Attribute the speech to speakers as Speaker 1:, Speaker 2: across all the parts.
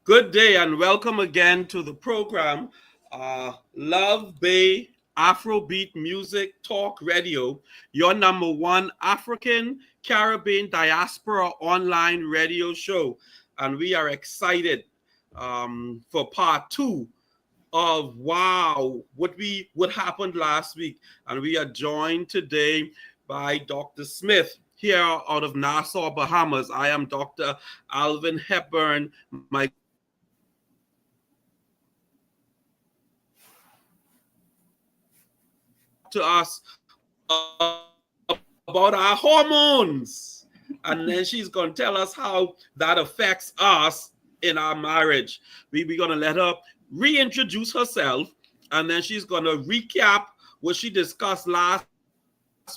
Speaker 1: Good day and welcome again to the program, Love Bay Afrobeat Music Talk Radio, your number one African Caribbean diaspora online radio show. And we are excited for part two of what happened last week. And we are joined today by Dr. Smith here out of Nassau, Bahamas. I am Dr. Alvin Hepburn. My to us about our hormones. And then she's going to tell us how that affects us in our marriage. We're going to let her reintroduce herself, and then she's going to recap what she discussed last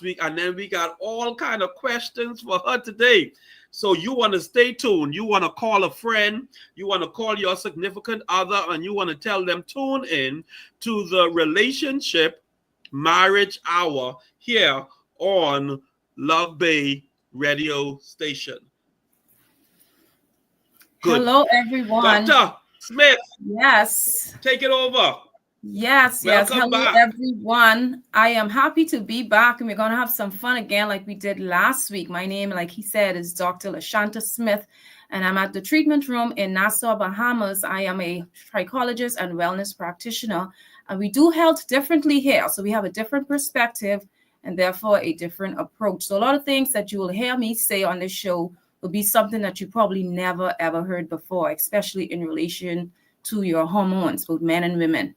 Speaker 1: week. And then we got all kind of questions for her today. So you want to stay tuned. You want to call a friend. You want to call your significant other, and you want to tell them tune in to the relationship Marriage Hour here on Love Bay Radio Station.
Speaker 2: Good. Hello, everyone.
Speaker 1: Dr. Smith.
Speaker 2: Yes.
Speaker 1: Take it over.
Speaker 2: Yes. Hello, back. Everyone. I am happy to be back, and we're going to have some fun again like we did last week. My name, like he said, is Dr. LASHANTA Smith, and I'm at the treatment room in Nassau, Bahamas. I am a trichologist and wellness practitioner. And we do health differently here. So we have a different perspective and therefore a different approach. So a lot of things that you will hear me say on this show will be something that you probably never, ever heard before, especially in relation to your hormones, both men and women.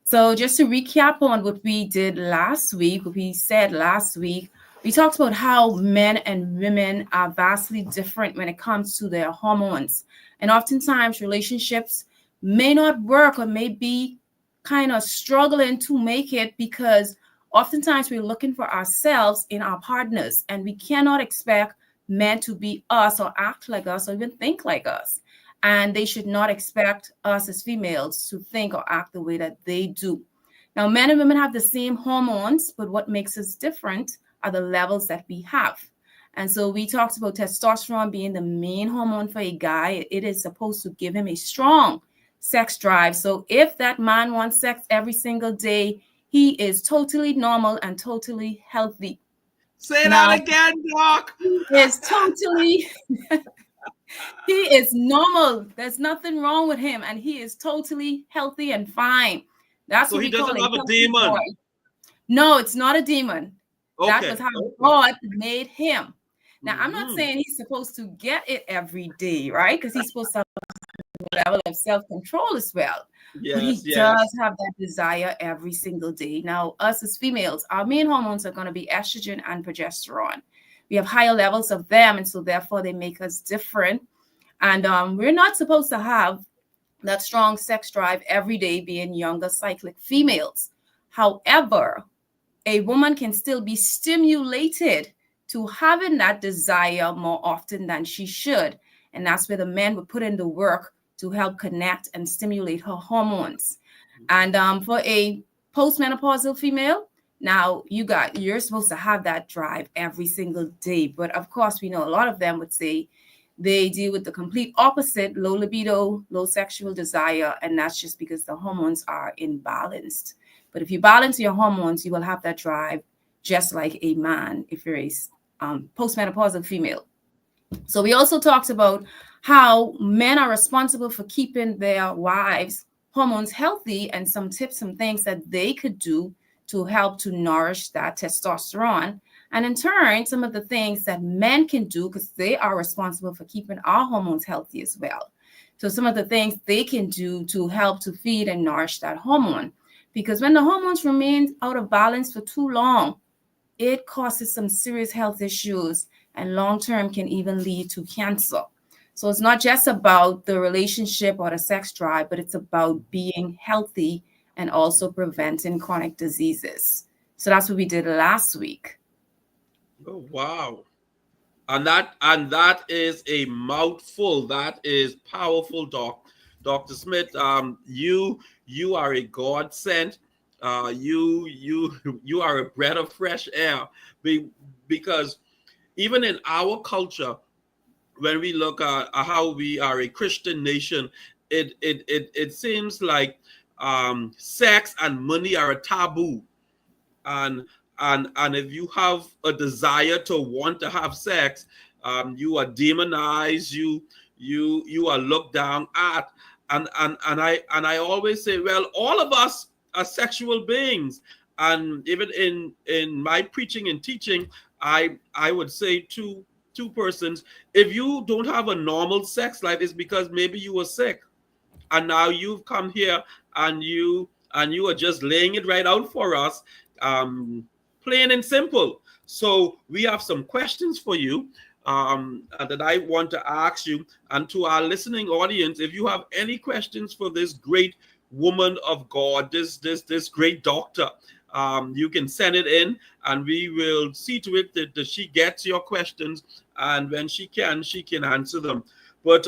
Speaker 2: So just to recap on what we did last week, what we said last week, we talked about how men and women are vastly different when it comes to their hormones. And oftentimes relationships may not work or may be kind of struggling to make it because oftentimes we're looking for ourselves in our partners, and we cannot expect men to be us or act like us or even think like us. And they should not expect us as females to think or act the way that they do. Now, men and women have the same hormones, but what makes us different are the levels that we have. And so we talked about testosterone being the main hormone for a guy. It is supposed to give him a strong sex drive. So if that man wants sex every single day, he is totally normal and totally healthy.
Speaker 1: Say that again, Doc.
Speaker 2: He is totally, he is normal. There's nothing wrong with him, and he is totally healthy and fine. That's
Speaker 1: so
Speaker 2: what
Speaker 1: he
Speaker 2: we
Speaker 1: doesn't
Speaker 2: call
Speaker 1: have a demon.
Speaker 2: Boy. No, it's not a demon.
Speaker 1: Okay.
Speaker 2: That was how God made him. Now, I'm not saying he's supposed to get it every day, right? Because he's supposed to have a level of self-control as well.
Speaker 1: Yes,
Speaker 2: but he does have that desire every single day. Now, us as females, our main hormones are going to be estrogen and progesterone. We have higher levels of them, and so therefore they make us different. And we're not supposed to have that strong sex drive every day, being younger cyclic females. However, a woman can still be stimulated to having that desire more often than she should. And that's where the men would put in the work to help connect and stimulate her hormones. And for a postmenopausal female, now you're supposed to have that drive every single day. But of course, we know a lot of them would say they deal with the complete opposite, low libido, low sexual desire. And that's just because the hormones are imbalanced. But if you balance your hormones, you will have that drive just like a man if you're a postmenopausal female. So we also talked about how men are responsible for keeping their wives' hormones healthy, and some tips, some things that they could do to help to nourish that testosterone. And in turn, some of the things that men can do, because they are responsible for keeping our hormones healthy as well. So some of the things they can do to help to feed and nourish that hormone. Because when the hormones remain out of balance for too long, it causes some serious health issues, and long-term can even lead to cancer. So it's not just about the relationship or the sex drive, but it's about being healthy and also preventing chronic diseases. So that's what we did last week.
Speaker 1: Oh, wow. And that is a mouthful. That is powerful, Dr. Smith. You are a godsend. You are a breath of fresh air, because even in our culture, when we look at how we are a Christian nation, it seems like sex and money are a taboo, and and if you have a desire to want to have sex, you are demonized, you are looked down at, and I always say, well, all of us are sexual beings, and even in my preaching and teaching, I would say to two persons, if you don't have a normal sex life, it's because maybe you were sick, and now you've come here, and you are just laying it right out for us, um, plain and simple. So we have some questions for you, that I want to ask you, and to our listening audience. If you have any questions for this great woman of God, this great doctor, you can send it in, and we will see to it that she gets your questions, and when she can answer them. But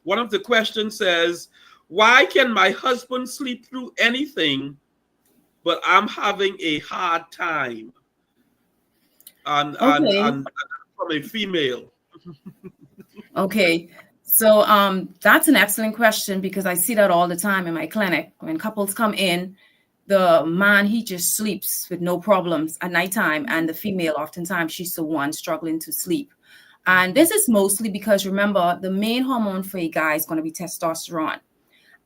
Speaker 1: one of the questions says, why can my husband sleep through anything, but I'm having a hard time?
Speaker 2: Okay.
Speaker 1: And from a female.
Speaker 2: Okay. So that's an excellent question, because I see that all the time in my clinic. When couples come in, the man, he just sleeps with no problems at nighttime, and the female, oftentimes she's the one struggling to sleep. And this is mostly because, remember, the main hormone for a guy is going to be testosterone.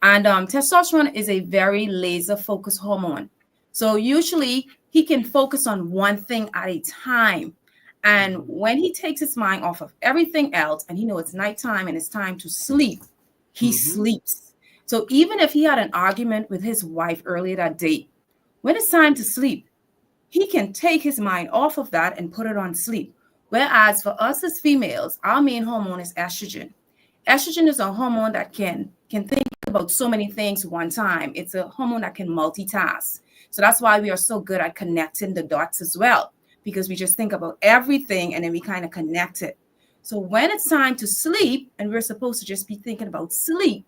Speaker 2: And testosterone is a very laser focused hormone. So usually he can focus on one thing at a time. And when he takes his mind off of everything else, and he knows it's nighttime and it's time to sleep, he sleeps. So even if he had an argument with his wife earlier that day, when it's time to sleep, he can take his mind off of that and put it on sleep. Whereas for us as females, our main hormone is estrogen. Estrogen is a hormone that can think about so many things one time. It's a hormone that can multitask. So that's why we are so good at connecting the dots as well, because we just think about everything and then we kind of connect it. So when it's time to sleep and we're supposed to just be thinking about sleep,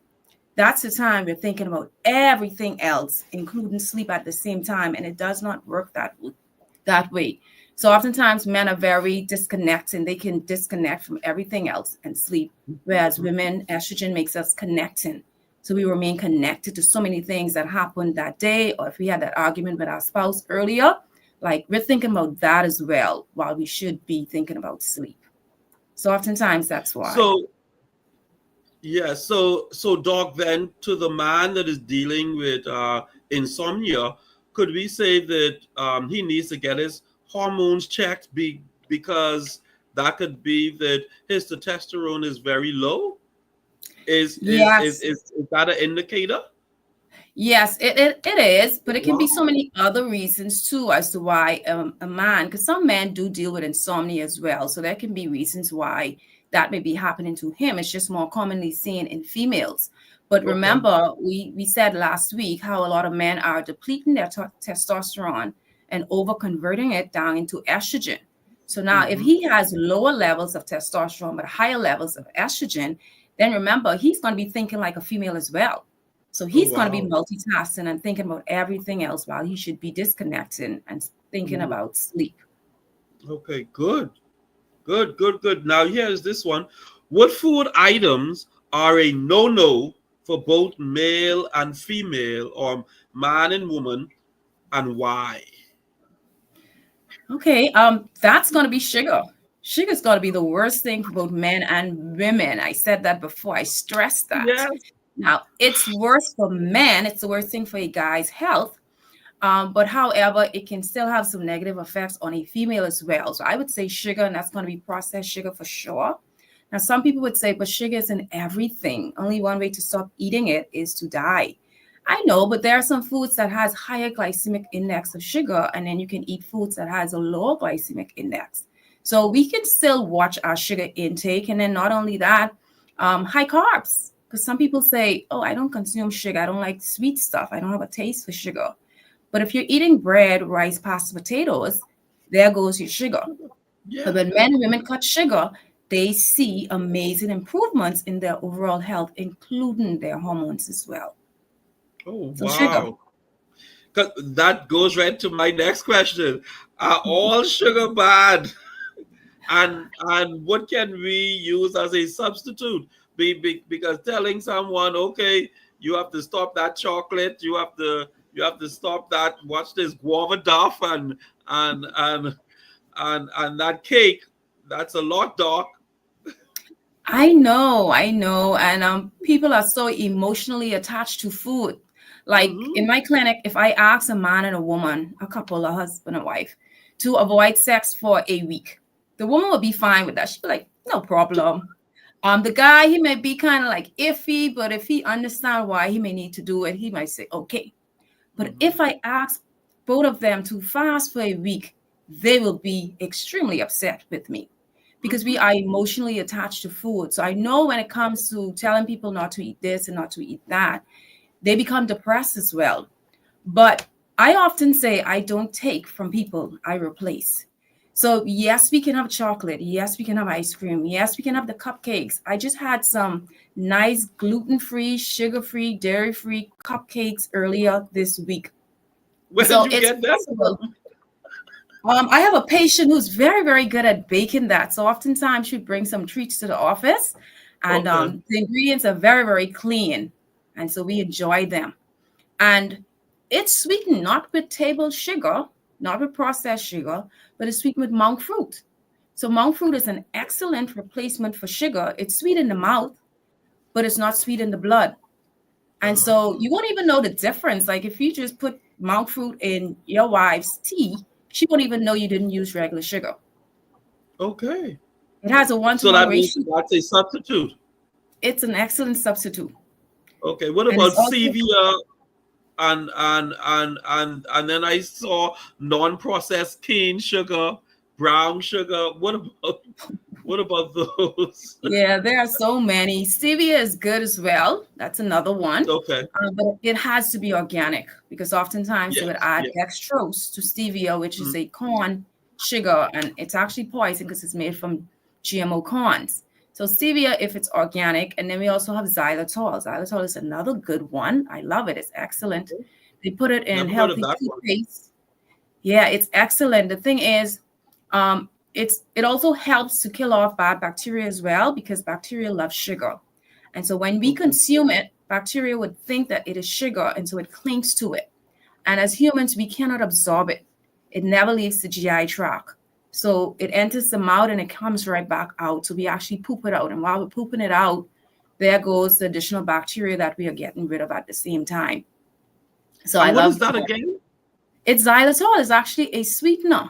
Speaker 2: that's the time we're thinking about everything else, including sleep at the same time. And it does not work that way. So oftentimes men are very disconnected. They can disconnect from everything else and sleep. Whereas women, estrogen makes us connecting. So we remain connected to so many things that happened that day, or if we had that argument with our spouse earlier, like we're thinking about that as well, while we should be thinking about sleep. So oftentimes that's why.
Speaker 1: So yeah, so Doc, then to the man that is dealing with insomnia, could we say that he needs to get his hormones checked, because that could be that his testosterone is very low?
Speaker 2: Yes.
Speaker 1: Is that an indicator?
Speaker 2: Yes, it is, but it can be so
Speaker 1: Wow.
Speaker 2: many other reasons too as to why a man, because some men do deal with insomnia as well. So there can be reasons why that may be happening to him. It's just more commonly seen in females. But
Speaker 1: Okay.
Speaker 2: remember, we said last week how a lot of men are depleting their testosterone and over converting it down into estrogen. So now if he has lower levels of testosterone but higher levels of estrogen, then remember, he's going to be thinking like a female as well. So
Speaker 1: Oh
Speaker 2: he's going to be
Speaker 1: wow.
Speaker 2: multitasking and thinking about everything else while he should be disconnecting and thinking about sleep.
Speaker 1: Okay, good. Good. Now here's this one. What food items are a no-no for both male and female, or man and woman, and why?
Speaker 2: Okay, that's going to be sugar. Sugar is going to be the worst thing for both men and women. I said that before. I stressed that.
Speaker 1: Yes.
Speaker 2: Now, it's worse for men. It's the worst thing for a guy's health. But however, it can still have some negative effects on a female as well. So I would say sugar, and that's going to be processed sugar for sure. Now, some people would say, but sugar is in everything. Only one way to stop eating it is to die. I know, but there are some foods that has higher glycemic index of sugar, and then you can eat foods that has a lower glycemic index. So we can still watch our sugar intake, and then not only that, high carbs. Because some people say, oh, I don't consume sugar. I don't like sweet stuff. I don't have a taste for sugar. But if you're eating bread, rice, pasta, potatoes, there goes your sugar.
Speaker 1: Yeah.
Speaker 2: But when men and women cut sugar, they see amazing improvements in their overall health, including their hormones as well.
Speaker 1: Oh
Speaker 2: So sugar.
Speaker 1: wow. 'Cause that goes right to my next question. Are all sugar bad? and what can we use as a substitute? Because telling someone, okay, you have to stop that chocolate, you have to stop that. Watch this guava duff and and and that cake. That's a lot, doc.
Speaker 2: I know, and people are so emotionally attached to food. Like
Speaker 1: Mm-hmm.
Speaker 2: in my clinic, if I ask a man and a woman, a couple, a husband and wife, to avoid sex for a week, the woman will be fine with that. She'd be like, no problem. The guy, he may be kind of like iffy, but if he understand why he may need to do it, he might say okay. But
Speaker 1: Mm-hmm.
Speaker 2: if I ask both of them to fast for a week, they will be extremely upset with me because we
Speaker 1: Mm-hmm.
Speaker 2: are emotionally attached to food. So I know when it comes to telling people not to eat this and not to eat that, they become depressed as well. But I often say I don't take from people, I replace. So, yes, we can have chocolate. Yes, we can have ice cream. Yes, we can have the cupcakes. I just had some nice gluten free, sugar free, dairy free cupcakes earlier this week.
Speaker 1: Where did
Speaker 2: So,
Speaker 1: you
Speaker 2: it's
Speaker 1: get them
Speaker 2: possible.
Speaker 1: from?
Speaker 2: I have a patient who's very, very good at baking that. So, oftentimes she brings some treats to the office, and
Speaker 1: Okay.
Speaker 2: the ingredients are very, very clean. And so we enjoy them. And it's sweetened not with table sugar, not with processed sugar, but it's sweetened with monk fruit. So monk fruit is an excellent replacement for sugar. It's sweet in the mouth, but it's not sweet in the blood. And so
Speaker 1: Oh,
Speaker 2: you won't even know the difference. Like if you just put monk fruit in your wife's tea, she won't even know you didn't use regular sugar.
Speaker 1: okay.
Speaker 2: It has a
Speaker 1: So
Speaker 2: one-to-one
Speaker 1: that means
Speaker 2: ratio.
Speaker 1: that's a substitute.
Speaker 2: It's an excellent substitute.
Speaker 1: Okay. What
Speaker 2: And it's
Speaker 1: about
Speaker 2: also
Speaker 1: stevia and then I saw non-processed cane sugar, brown sugar. What about those?
Speaker 2: Yeah, there are so many. Stevia is good as well. That's another one.
Speaker 1: Okay.
Speaker 2: But it has to be organic because oftentimes they would
Speaker 1: Yes.
Speaker 2: add
Speaker 1: Yes.
Speaker 2: dextrose to stevia, which is
Speaker 1: Mm.
Speaker 2: a corn sugar, and it's actually poison because it's made from GMO corns. So stevia, if it's organic, and then we also have xylitol. Xylitol is another good one. I love it. It's excellent. They put it in
Speaker 1: Never heard of
Speaker 2: healthy
Speaker 1: that one.
Speaker 2: toothpaste. Yeah, it's excellent. The thing is, it also helps to kill off bad bacteria as well because bacteria love sugar. And so when we
Speaker 1: Okay.
Speaker 2: consume it, bacteria would think that it is sugar, and so it clings to it. And as humans, we cannot absorb it. It never leaves the GI tract. So it enters the mouth and it comes right back out. So we actually poop it out. And while we're pooping it out, there goes the additional bacteria that we are getting rid of at the same time. So I
Speaker 1: And what is
Speaker 2: love
Speaker 1: that again?
Speaker 2: it's xylitol is actually a sweetener,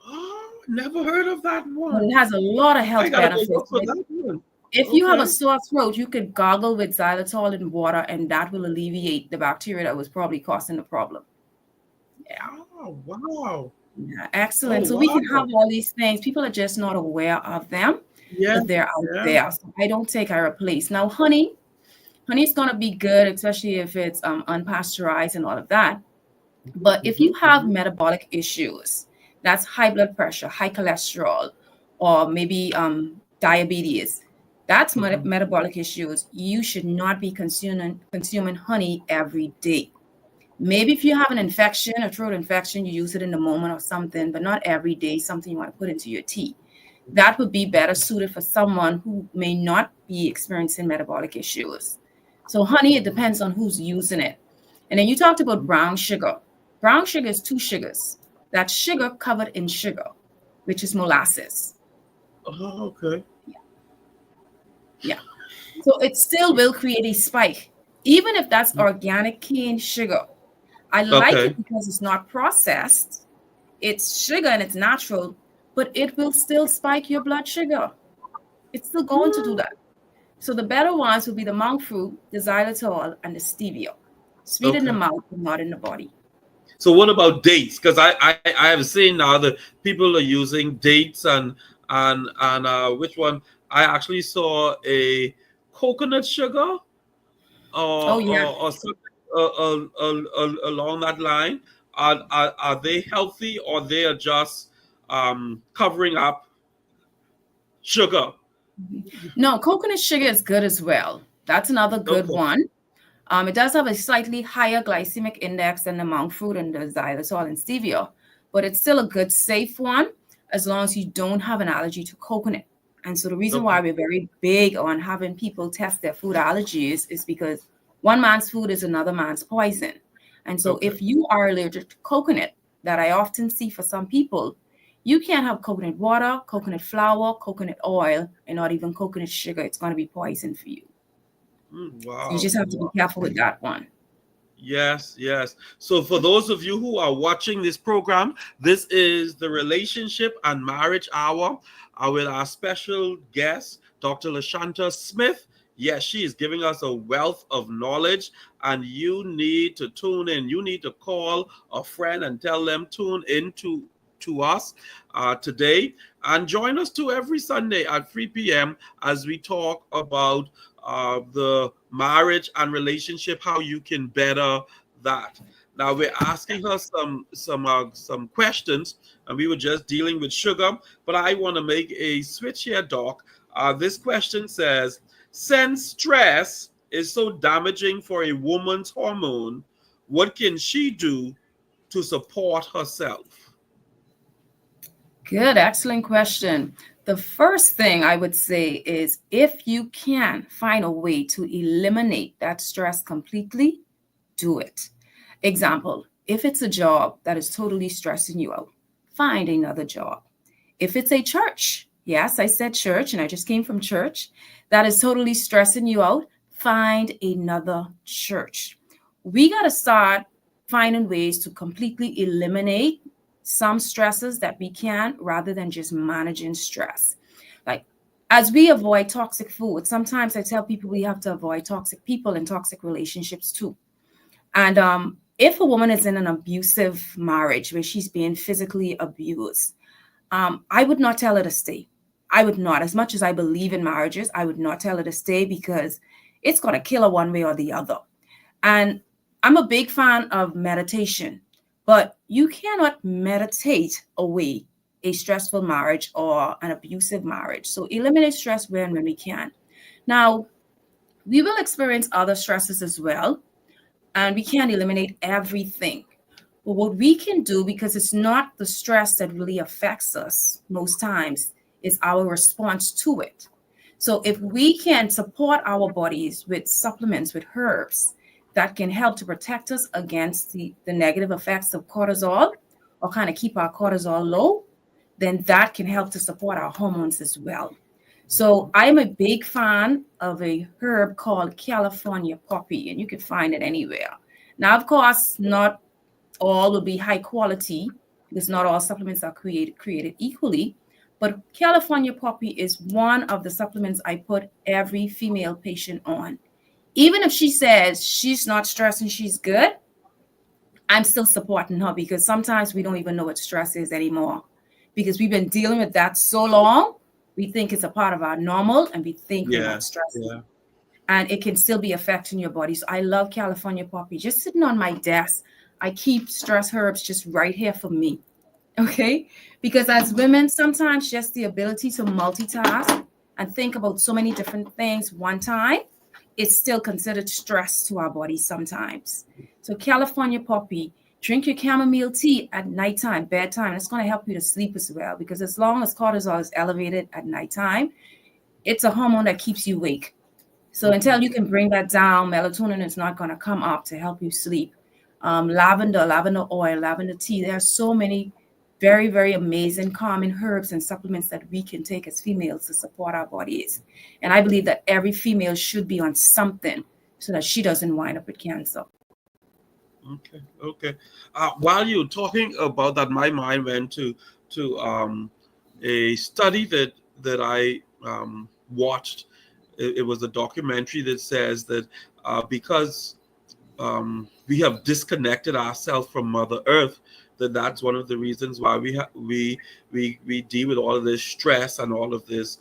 Speaker 1: Oh, never heard of that
Speaker 2: but it
Speaker 1: one.
Speaker 2: has a lot of
Speaker 1: I
Speaker 2: health
Speaker 1: gotta go
Speaker 2: benefits.
Speaker 1: look for that one.
Speaker 2: If you have a
Speaker 1: Okay.
Speaker 2: sore throat, you could gargle with xylitol in water, and that will alleviate the bacteria that was probably causing the problem. Yeah,
Speaker 1: Oh, wow.
Speaker 2: yeah,
Speaker 1: Oh,
Speaker 2: excellent. So we can have
Speaker 1: wow.
Speaker 2: all these things. People are just not aware of them,
Speaker 1: Yeah.
Speaker 2: but they're out
Speaker 1: Yeah.
Speaker 2: there. So I don't take, I replace. Now, honey is gonna be good, especially if it's unpasteurized and all of that. But if you have
Speaker 1: Mm-hmm.
Speaker 2: metabolic issues, that's high blood pressure, high cholesterol, or maybe diabetes, that's
Speaker 1: Mm-hmm.
Speaker 2: metabolic issues. You should not be consuming honey every day. Maybe if you have an infection, a throat infection, you use it in the moment or something, but not every day, something you want to put into your tea. That would be better suited for someone who may not be experiencing metabolic issues. So, honey, it depends on who's using it. And then you talked about brown sugar. Brown sugar is two sugars. That's sugar covered in sugar, which is molasses.
Speaker 1: Oh, okay.
Speaker 2: Yeah. So it still will create a spike, even if that's organic cane sugar. I like it
Speaker 1: Okay.
Speaker 2: because it's not processed. It's sugar and it's natural, but it will still spike your blood sugar. It's still going to do that. So the better ones will be the monk fruit, the xylitol, and the stevia. Sweet in the
Speaker 1: Okay.
Speaker 2: mouth, but not in the body.
Speaker 1: So what about dates? Because I have seen now that people are using dates and which one? I actually saw a coconut sugar
Speaker 2: Oh yeah.
Speaker 1: or something along that line. Are they healthy or they are just covering up sugar?
Speaker 2: No, coconut sugar is good as well. That's another good
Speaker 1: Okay.
Speaker 2: one. It does have a slightly higher glycemic index than the monk fruit and the xylitol and stevia, but it's still a good, safe one. as long as you don't have an allergy to coconut. And so the reason why
Speaker 1: Okay.
Speaker 2: we're very big on having people test their food allergies is because one man's food is another man's poison. And so
Speaker 1: Okay.
Speaker 2: if you are allergic to coconut, that I often see for some people, you can't have coconut water, coconut flour, coconut oil, and not even coconut sugar. It's going to be poison for you. So you
Speaker 1: Wow.
Speaker 2: just have to be
Speaker 1: Wow.
Speaker 2: careful with that one.
Speaker 1: Yes, yes. So for those of you who are watching this program, this is the Relationship and Marriage Hour with our special guest, Dr. LaShanta Smith. Yes, she is giving us a wealth of knowledge, and you need to tune in. You need to call a friend and tell them tune in to us today, and join us too every Sunday at 3 p.m. as we talk about the marriage and relationship, how you can better that. Now we're asking her some questions, and we were just dealing with sugar, but I want to make a switch here, Doc. This question says, since stress is so damaging for a woman's hormone, what can she do to support herself?
Speaker 2: Good, excellent question. The first thing I would say is if you can find a way to eliminate that stress completely, do it. Example, if it's a job that is totally stressing you out, find another job. If it's a church, yes, I said church and I just came from church, that is totally stressing you out, find another church. We got to start finding ways to completely eliminate some stresses that we can rather than just managing stress. Like, as we avoid toxic food, sometimes I tell people we have to avoid toxic people and toxic relationships too. And if a woman is in an abusive marriage where she's being physically abused, I would not tell her to stay. I would not. As much as I believe in marriages, I would not tell her to stay because it's going to kill her one way or the other. And I'm a big fan of meditation, but you cannot meditate away a stressful marriage or an abusive marriage. So eliminate stress when we can. Now, we will experience other stresses as well, and we can't eliminate everything. But what we can do, because it's not the stress that really affects us most times, is our response to it. So if we can support our bodies with supplements, with herbs, that can help to protect us against the negative effects of cortisol or kind of keep our cortisol low, then that can help to support our hormones as well. So I'm a big fan of a herb called California poppy, and you can find it anywhere. Now, of course, not all will be high quality because not all supplements are created equally. But California poppy is one of the supplements I put every female patient on. Even if she says she's not stressed and she's good, I'm still supporting her because sometimes we don't even know what stress is anymore because we've been dealing with that so long. We think it's a part of our normal and we think we're
Speaker 1: Yeah,
Speaker 2: not stressing.
Speaker 1: yeah.
Speaker 2: And it can still be affecting your body. So I love California poppy. Just sitting on my desk, I keep stress herbs just right here for me. Okay. Because as women, sometimes just the ability to multitask and think about so many different things one time, it's still considered stress to our body sometimes. So California poppy, drink your chamomile tea at nighttime, bedtime. It's going to help you to sleep as well. Because as long as cortisol is elevated at nighttime, it's a hormone that keeps you awake. So until you can bring that down, melatonin is not going to come up to help you sleep. Lavender oil, lavender tea. There are so many very, very amazing calming herbs and supplements that we can take as females to support our bodies. And I believe that every female should be on something so that she doesn't wind up with cancer.
Speaker 1: Okay, okay. While you're talking about that, my mind went to a study that I watched. It was a documentary that says that because we have disconnected ourselves from Mother Earth, that's one of the reasons why we deal with all of this stress and all of this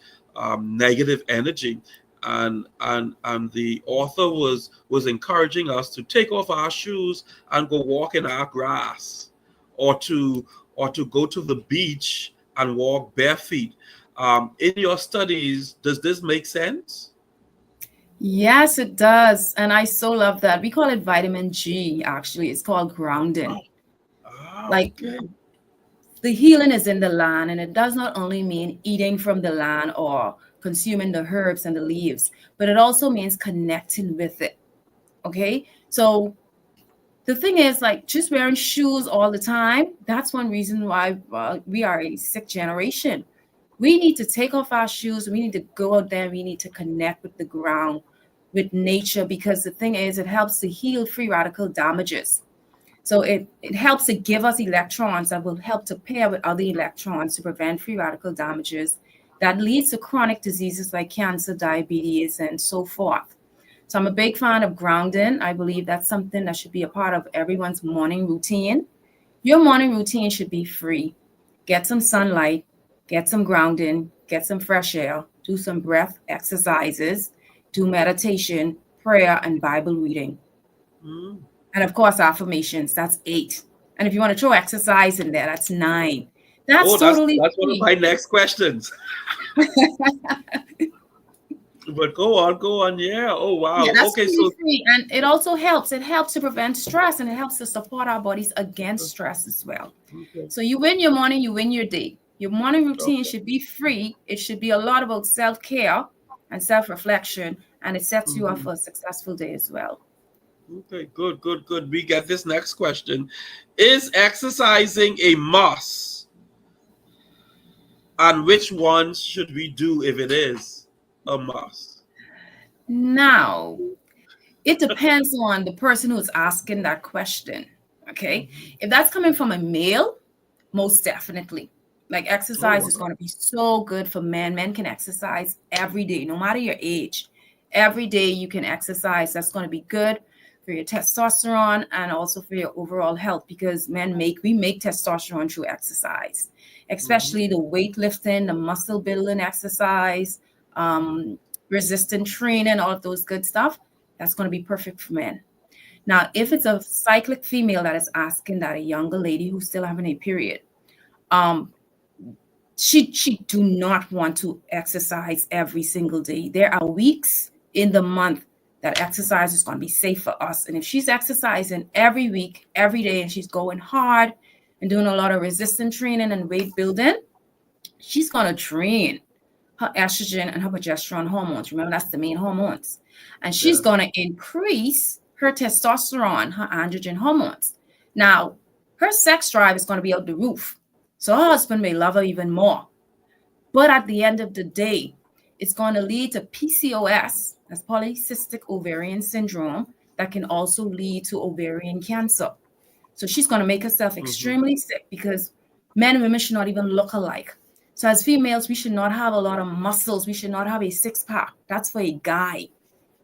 Speaker 1: negative energy. And the author was encouraging us to take off our shoes and go walk in our grass, or to go to the beach and walk barefoot. In your studies, does this make sense?
Speaker 2: Yes, it does. And I so love that. We call it vitamin G, actually. It's called grounding.
Speaker 1: Ah,
Speaker 2: Like
Speaker 1: okay.
Speaker 2: The healing is in the land, and it does not only mean eating from the land or consuming the herbs and the leaves, but it also means connecting with it. Okay, so the thing is, like, just wearing shoes all the time, that's one reason why we are a sick generation. We need to take off our shoes. We need to go out there. We need to connect with the ground, with nature, because the thing is, it helps to heal free radical damages. So it helps to give us electrons that will help to pair with other electrons to prevent free radical damages that leads to chronic diseases like cancer, diabetes, and so forth. So I'm a big fan of grounding. I believe that's something that should be a part of everyone's morning routine. Your morning routine should be free. Get some sunlight, get some grounding, get some fresh air, do some breath exercises, do meditation, prayer, and Bible reading.
Speaker 1: Mm.
Speaker 2: And of course, affirmations, that's 8. And if you want to throw exercise in there, that's 9. That's totally
Speaker 1: that's one of
Speaker 2: free.
Speaker 1: my next questions. But go on. Yeah. Oh wow.
Speaker 2: Yeah, that's
Speaker 1: Okay,
Speaker 2: really
Speaker 1: so
Speaker 2: free. And it also helps. It helps to prevent stress, and it helps to support our bodies against stress as well.
Speaker 1: okay.
Speaker 2: So you win your morning, you win your day. Your morning routine
Speaker 1: Okay.
Speaker 2: should be free. It should be a lot about self-care and self-reflection, and it sets you up
Speaker 1: Mhm.
Speaker 2: for a successful day as well.
Speaker 1: Okay, good. We get this next question. Is exercising a must? And which ones should we do if it is a must?
Speaker 2: Now, it depends on the person who's asking that question. Okay.
Speaker 1: Mhm.
Speaker 2: If that's coming from a male, most definitely. Like,
Speaker 1: Oh
Speaker 2: exercise is
Speaker 1: wow.
Speaker 2: going to be so good for men. Men can exercise every day, no matter your age. Every day you can exercise. That's going to be good for your testosterone and also for your overall health, because we make testosterone through exercise,
Speaker 1: Mhm.
Speaker 2: especially the weightlifting, the muscle building exercise, um, resistant training, all of those good stuff. That's going to be perfect for men. Now, if it's a cyclic female that is asking that, a younger lady who's still having a period, um, she do not want to exercise every single day. There are weeks in the month that exercise is going to be safe for us. And if she's exercising every week, every day, and she's going hard and doing a lot of resistance training and weight building, she's going to drain her estrogen and her progesterone hormones. Remember, that's the main hormones. And she's
Speaker 1: Yeah.
Speaker 2: going to increase her testosterone, her androgen hormones. Now, her sex drive is going to be out the roof. So her husband may love her even more. But at the end of the day, it's going to lead to PCOS, that's polycystic ovarian syndrome, that can also lead to ovarian cancer. So she's going to make herself
Speaker 1: Mhm.
Speaker 2: extremely sick, because men and women should not even look alike. So as females, we should not have a lot of muscles. We should not have a six-pack. That's for a guy.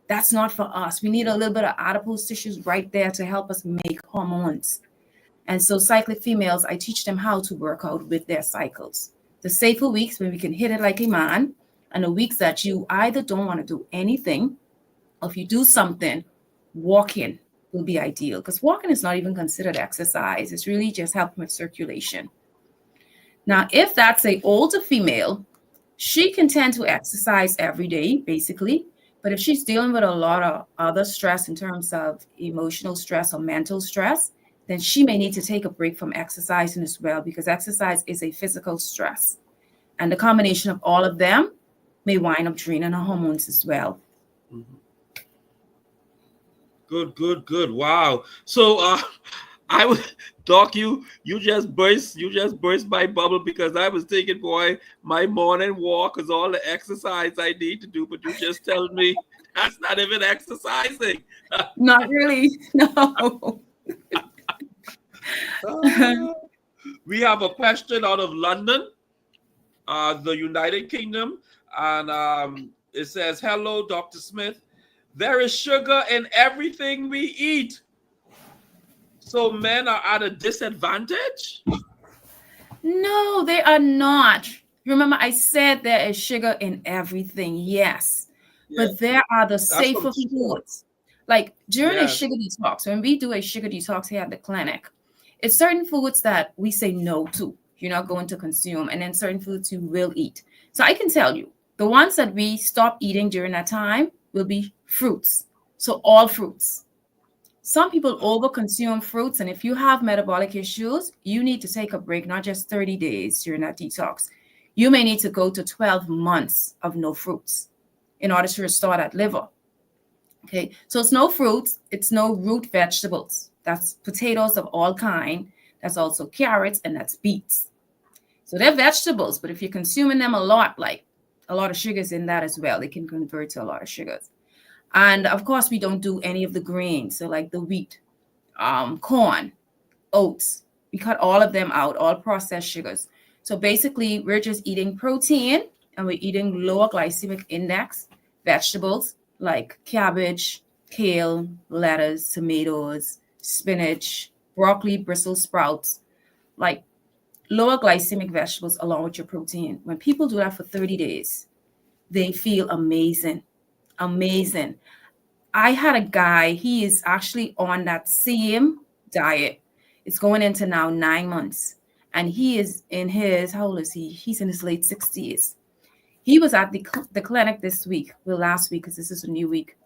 Speaker 2: That's not for us. We need a little bit of adipose tissues right there to help us make hormones. And so cyclic females, I teach them how to work out with their cycles. The safer weeks when we can hit it like a man, and the weeks that you either don't want to do anything, or if you do something, walking will be ideal, because walking is not even considered exercise. It's really just helping with circulation. Now, if that's a older female, she can tend to exercise every day, basically. But if she's dealing with a lot of other stress in terms of emotional stress or mental stress, then she may need to take a break from exercising as well, because exercise is a physical stress. And the combination of all of them may wind up draining her hormones as well.
Speaker 1: Mhm. Good. Wow. So I would Doc, you just burst my bubble, because I was thinking, boy, my morning walk is all the exercise I need to do, but you just tell me that's not even exercising.
Speaker 2: Not really, no.
Speaker 1: Ah, we have a question out of London, the United Kingdom, and it says, "Hello, Dr. Smith. There is sugar in everything we eat, so men are at a disadvantage."
Speaker 2: No, they are not. Remember, I said there is sugar in everything. Yes.
Speaker 1: Yeah,
Speaker 2: But there are the
Speaker 1: that's from
Speaker 2: safer
Speaker 1: teapot.
Speaker 2: foods. Like during a
Speaker 1: Yes.
Speaker 2: sugar detox, when we do a sugar detox here at the clinic, it's certain foods that we say no to. You're not going to consume, and then certain foods you will eat. So I can tell you, the ones that we stop eating during that time will be fruits. So all fruits. Some people overconsume fruits, and if you have metabolic issues, you need to take a break, not just 30 days during that detox. You may need to go to 12 months of no fruits in order to restore that liver. Okay, so it's no fruits, it's no root vegetables. That's potatoes of all kind. That's also carrots, and that's beets. So they're vegetables, but if you're consuming them a lot, like a lot of sugars in that as well, they can convert to a lot of sugars. And of course, we don't do any of the grains, so like the wheat, corn, oats. We cut all of them out, all processed sugars. So basically, we're just eating protein and we're eating lower glycemic index vegetables like cabbage, kale, lettuce, tomatoes, spinach, broccoli, Brussels sprouts, like lower glycemic vegetables along with your protein. When people do that for 30 days, they feel amazing. Amazing. I had a guy, he is actually on that same diet. It's going into now 9 months. And he is in his, how old is he? He's in his late 60s. He was at the clinic this week, well, last week, because this is a new week.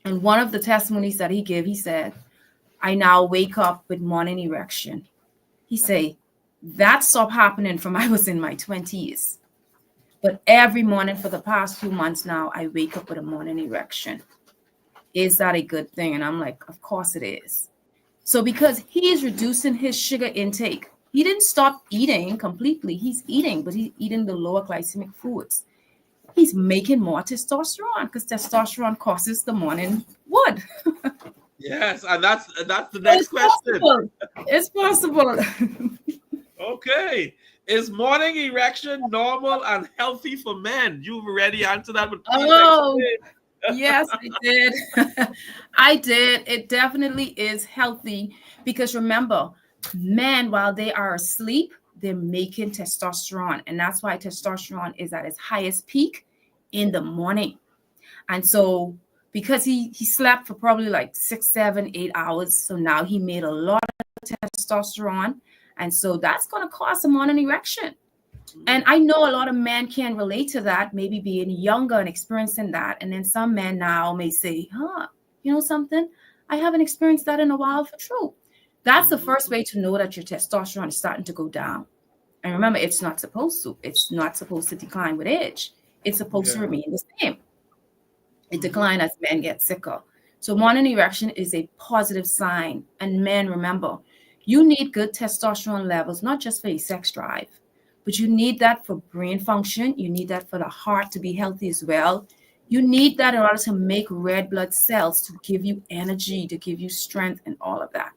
Speaker 2: And one of the testimonies that he gave, he said, I now wake up with morning erection. He say, that stopped happening from I was in my 20s. But every morning for the past few months now, I wake up with a morning erection. Is that a good thing? And I'm like, of course it is. So because he is reducing his sugar intake, he didn't stop eating completely. He's eating, but he's eating the lower glycemic foods. He's making more testosterone because testosterone causes the morning wood.
Speaker 1: Yes, and that's the next question.
Speaker 2: Possible. It's possible.
Speaker 1: Okay. Is morning erection normal and healthy for men? You've already answered that, but please explain.
Speaker 2: Yes, I did. I did. It definitely is healthy because remember, men, while they are asleep, they're making testosterone. And that's why testosterone is at its highest peak in the morning. And so because he slept for probably like 6, 7, 8 hours, so now he made a lot of testosterone. And so that's going to cause a morning erection. And I know a lot of men can relate to that, maybe being younger and experiencing that. And then some men now may say, you know something? I haven't experienced that in a while for true. That's the first way to know that your testosterone is starting to go down. And remember, it's not supposed to. It's not supposed to decline with age. It's supposed to remain the same. It declines as men get sicker. So morning erection is a positive sign. And men, remember, you need good testosterone levels, not just for your sex drive, but you need that for brain function. You need that for the heart to be healthy as well. You need that in order to make red blood cells, to give you energy, to give you strength and all of that.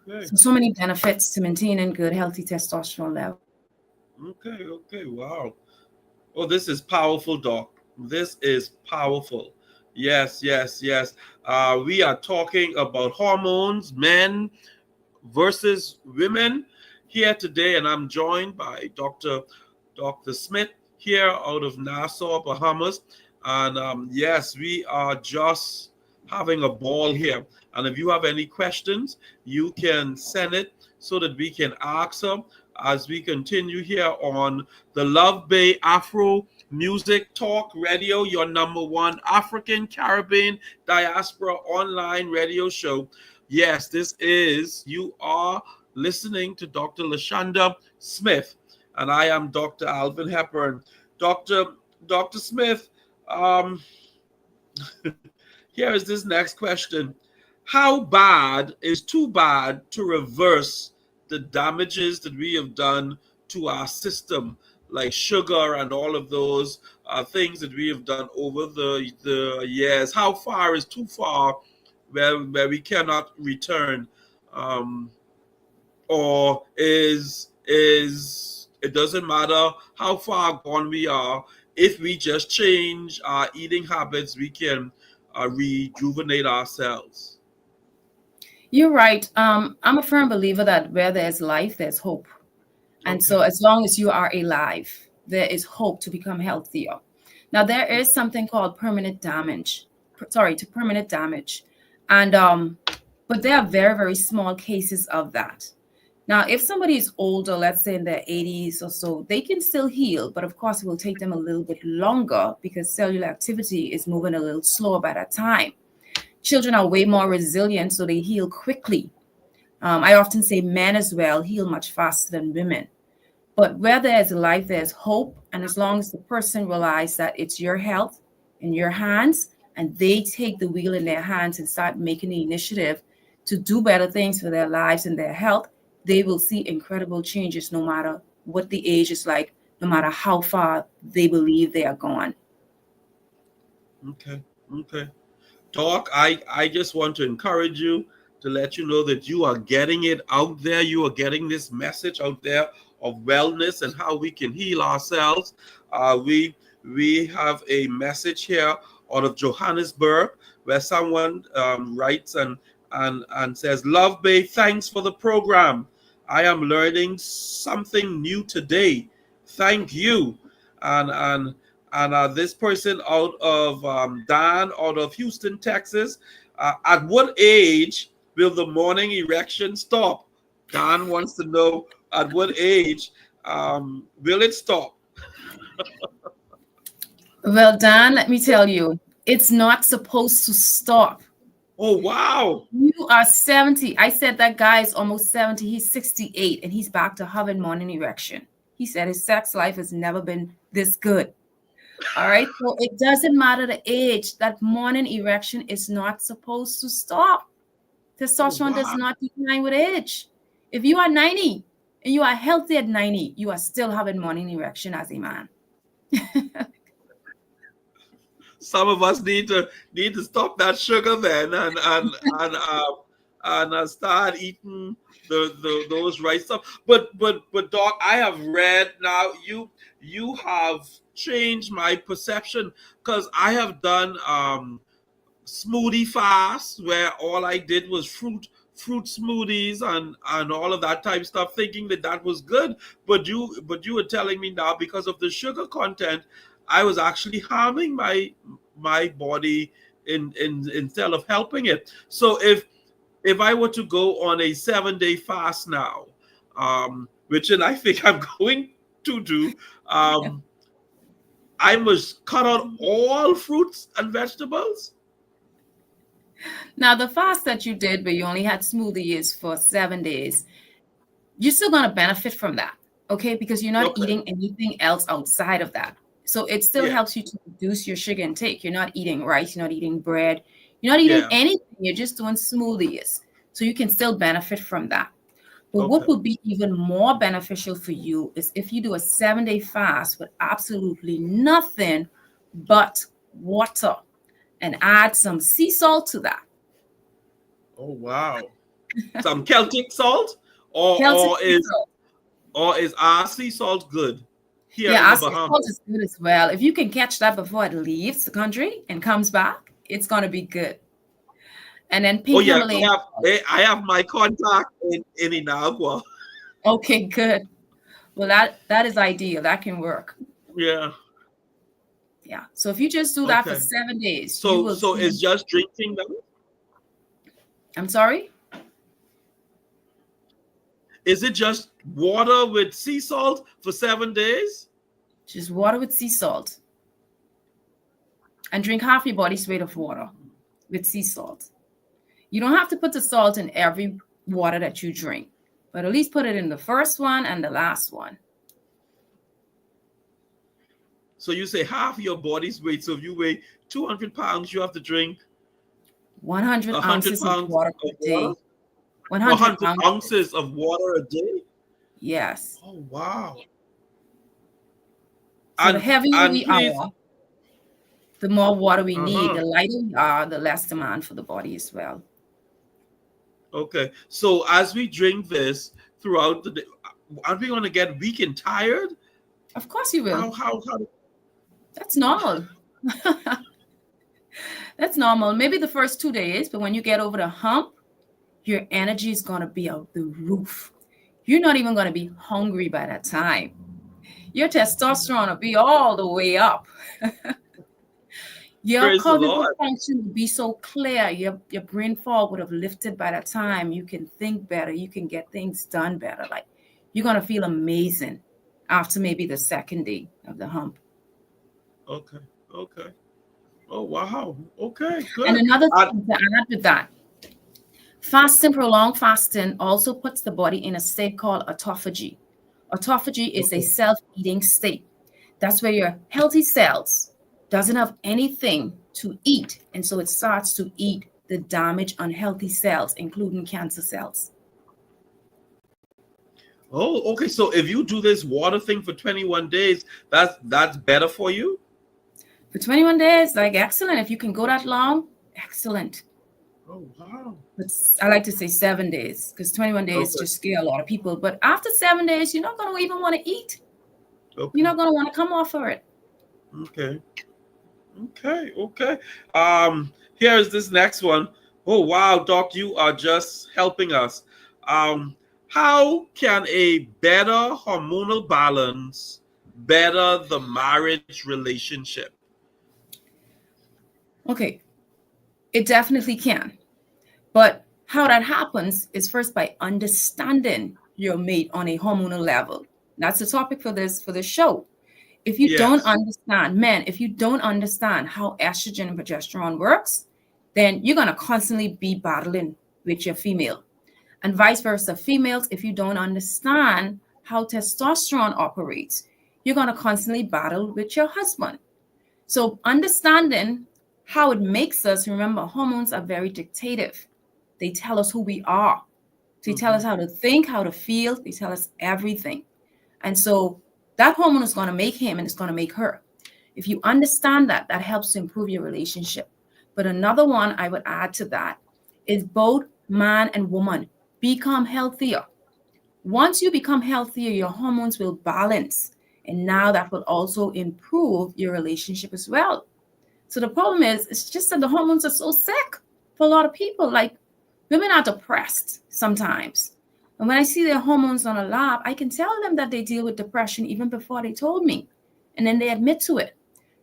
Speaker 2: Okay. So many benefits to maintaining good, healthy testosterone level.
Speaker 1: Okay. Wow. Oh, this is powerful, Doc. This is powerful. Yes. We are talking about hormones, men versus women here today, and I'm joined by Dr. Smith here out of Nassau, Bahamas. And yes, we are just having a ball here. And if you have any questions, you can send it so that we can ask them as we continue here on the Love Bay Afro Music Talk Radio, your #1 African Caribbean diaspora online radio show. Yes, you are listening to Dr. LaShanta Smith, and I am Dr. Alvin Hepburn. Dr. Smith, here is this next question. How bad is too bad to reverse the damages that we have done to our system, like sugar and all of those things that we have done over the years? How far is too far where we cannot return? Or is it doesn't matter how far gone we are, if we just change our eating habits, we can rejuvenate ourselves.
Speaker 2: You're right. I'm a firm believer that where there's life, there's hope. And so as long as you are alive, there is hope to become healthier. Now, there is something called permanent damage. And but there are very, very small cases of that. Now, if somebody is older, let's say in their 80s or so, they can still heal. But of course, it will take them a little bit longer because cellular activity is moving a little slower by that time. Children are way more resilient, so they heal quickly. I often say men as well heal much faster than women. But where there's life, there's hope. And as long as the person realizes that it's your health in your hands, and they take the wheel in their hands and start making the initiative to do better things for their lives and their health, they will see incredible changes no matter what the age is like, no matter how far they believe they are gone.
Speaker 1: Okay. Okay. Doc, I just want to encourage you to let you know that you are getting it out there. You are getting this message out there of wellness and how we can heal ourselves. We have a message here out of Johannesburg where someone writes and says, "Love Bay, thanks for the program. I am learning something new today. Thank you." And this person out of Dan, out of Houston, Texas, at what age will the morning erection stop? Dan wants to know at what age will it stop?
Speaker 2: Well, Dan, let me tell you, it's not supposed to stop.
Speaker 1: Oh, wow.
Speaker 2: You are 70. I said that guy is almost 70. He's 68 and he's back to having morning erection. He said his sex life has never been this good. All right. So it doesn't matter the age. That morning erection is not supposed to stop. Testosterone does not decline with age. If you are 90 and you are healthy at 90, you are still having morning erection as a man.
Speaker 1: Some of us need to stop that sugar then and start eating those right stuff. But Doc, I have read now you have changed my perception because I have done smoothie fast where all I did was fruit smoothies and all of that type stuff, thinking that was good. But you were telling me now because of the sugar content, I was actually harming my body instead of helping it. So if I were to go on a 7-day fast now, which and I think I'm going to do, I must cut out all fruits and vegetables.
Speaker 2: Now, the fast that you did where you only had smoothies for 7 days, you're still going to benefit from that, okay? Because you're not eating anything else outside of that. So it still helps you to reduce your sugar intake. You're not eating rice, you're not eating bread, you're not eating anything. You're just doing smoothies. So you can still benefit from that. But what would be even more beneficial for you is if you do a 7-day fast with absolutely nothing but water and add some sea salt to that.
Speaker 1: Oh, wow. Some Celtic salt? Or is our sea salt good here in the Bahamas? Sea salt
Speaker 2: is good as well. If you can catch that before it leaves the country and comes back, it's going to be good. And then pink Himalayan.
Speaker 1: I have my contact in Inagua.
Speaker 2: Okay, good. Well, that is ideal. That can work.
Speaker 1: Yeah.
Speaker 2: Yeah. So if you just do that for 7 days,
Speaker 1: so it's just drinking them?
Speaker 2: I'm sorry?
Speaker 1: Is it just water with sea salt for 7 days?
Speaker 2: Just water with sea salt. And drink half your body's weight of water with sea salt. You don't have to put the salt in every water that you drink, but at least put it in the first one and the last one.
Speaker 1: So you say half your body's weight. So if you weigh 200 pounds, you have to drink
Speaker 2: 100 ounces of water per day.
Speaker 1: 100 ounces of water a day?
Speaker 2: Yes.
Speaker 1: Oh, wow.
Speaker 2: So the heavier we are, the more water we need. The lighter we are, the less demand for the body as well.
Speaker 1: Okay. So as we drink this throughout the day, aren't we going to get weak and tired?
Speaker 2: Of course you will.
Speaker 1: How?
Speaker 2: That's normal. That's normal. Maybe the first 2 days, but when you get over the hump, your energy is going to be out the roof. You're not even going to be hungry by that time. Your testosterone will be all the way up. Your cognitive function will be so clear. Your brain fog would have lifted by that time. You can think better. You can get things done better. Like, you're going to feel amazing after maybe the second day of the hump.
Speaker 1: Okay. Oh, wow. Okay, good.
Speaker 2: And another thing to add to that, fasting, prolonged fasting, also puts the body in a state called autophagy. Autophagy is a self-eating state. That's where your healthy cells doesn't have anything to eat, and so it starts to eat the damaged, unhealthy cells, including cancer cells.
Speaker 1: Oh, okay. So if you do this water thing for 21 days, that's better for you?
Speaker 2: For 21 days, like excellent. If you can go that long, excellent.
Speaker 1: Oh, wow.
Speaker 2: But I like to say 7 days, because 21 days just scare a lot of people. But after 7 days, you're not going to even want to eat.
Speaker 1: Okay.
Speaker 2: You're not going to want to come off of it.
Speaker 1: Okay. Okay. Here's this next one. Oh, wow, Doc, you are just helping us. How can a better hormonal balance better the marriage relationship?
Speaker 2: Okay, it definitely can. But how that happens is first by understanding your mate on a hormonal level. That's the topic for this show. If you don't understand, men, if you don't understand how estrogen and progesterone works, then you're going to constantly be battling with your female. And vice versa, females, if you don't understand how testosterone operates, you're going to constantly battle with your husband. So understanding how it makes us, remember, hormones are very dictative. They tell us who we are. They tell us how to think, how to feel. They tell us everything. And so that hormone is going to make him and it's going to make her. If you understand that, that helps to improve your relationship. But another one I would add to that is both man and woman become healthier. Once you become healthier, your hormones will balance. And now that will also improve your relationship as well. So the problem is, it's just that the hormones are so sick for a lot of people. Like, women are depressed sometimes. And when I see their hormones on a lab, I can tell them that they deal with depression even before they told me. And then they admit to it.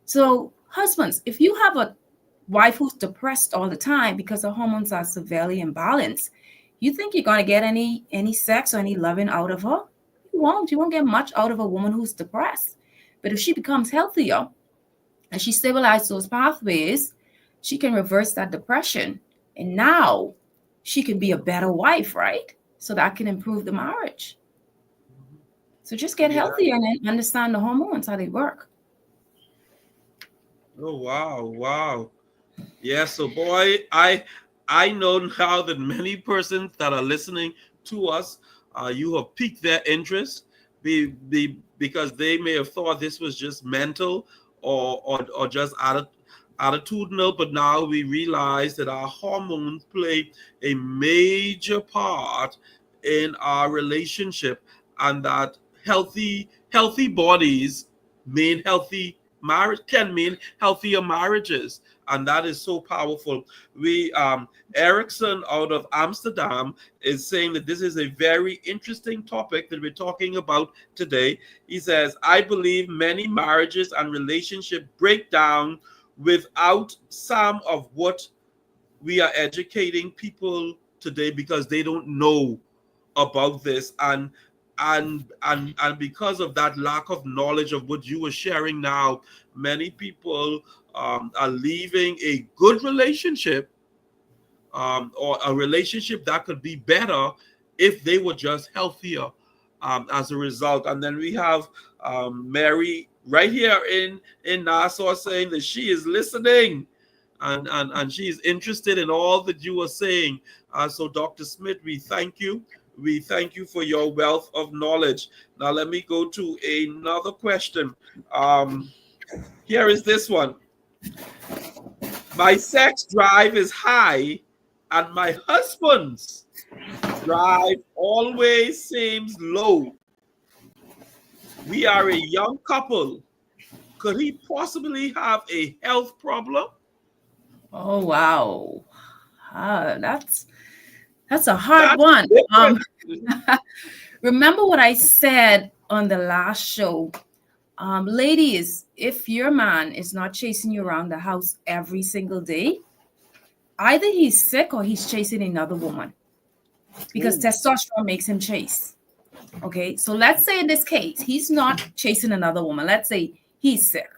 Speaker 2: So husbands, if you have a wife who's depressed all the time because her hormones are severely imbalanced, you think you're going to get any sex or any loving out of her? You won't. You won't get much out of a woman who's depressed. But if she becomes healthier and she stabilizes those pathways, she can reverse that depression. And now she can be a better wife, right? So that can improve the marriage. So just get healthier and understand the hormones, how they work.
Speaker 1: Oh, wow. Yeah, so boy, I know now that many persons that are listening to us, you have piqued their interest because they may have thought this was just mental or just attitudinal, but now we realize that our hormones play a major part in our relationship, and that healthy bodies mean healthy marriage, can mean healthier marriages, and that is so powerful. We Erickson out of Amsterdam is saying that this is a very interesting topic that we're talking about today. He says, I believe many marriages and relationships break down without some of what we are educating people today, because they don't know about this, and because of that lack of knowledge of what you were sharing now, many people are leaving a good relationship, or a relationship that could be better if they were just healthier, as a result. And then we have Mary right here in Nassau saying that she is listening, and she is interested in all that you are saying. So Dr. Smith, we thank you. We thank you for your wealth of knowledge. Now let me go to another question. Here is this one. My sex drive is high, and my husband's drive always seems low. We are a young couple. Could he possibly have a health problem?
Speaker 2: Oh, wow. That's a hard one. Remember what I said on the last show. Ladies, if your man is not chasing you around the house every single day, either he's sick or he's chasing another woman, because testosterone makes him chase. Okay, so let's say in this case, he's not chasing another woman. Let's say he's sick.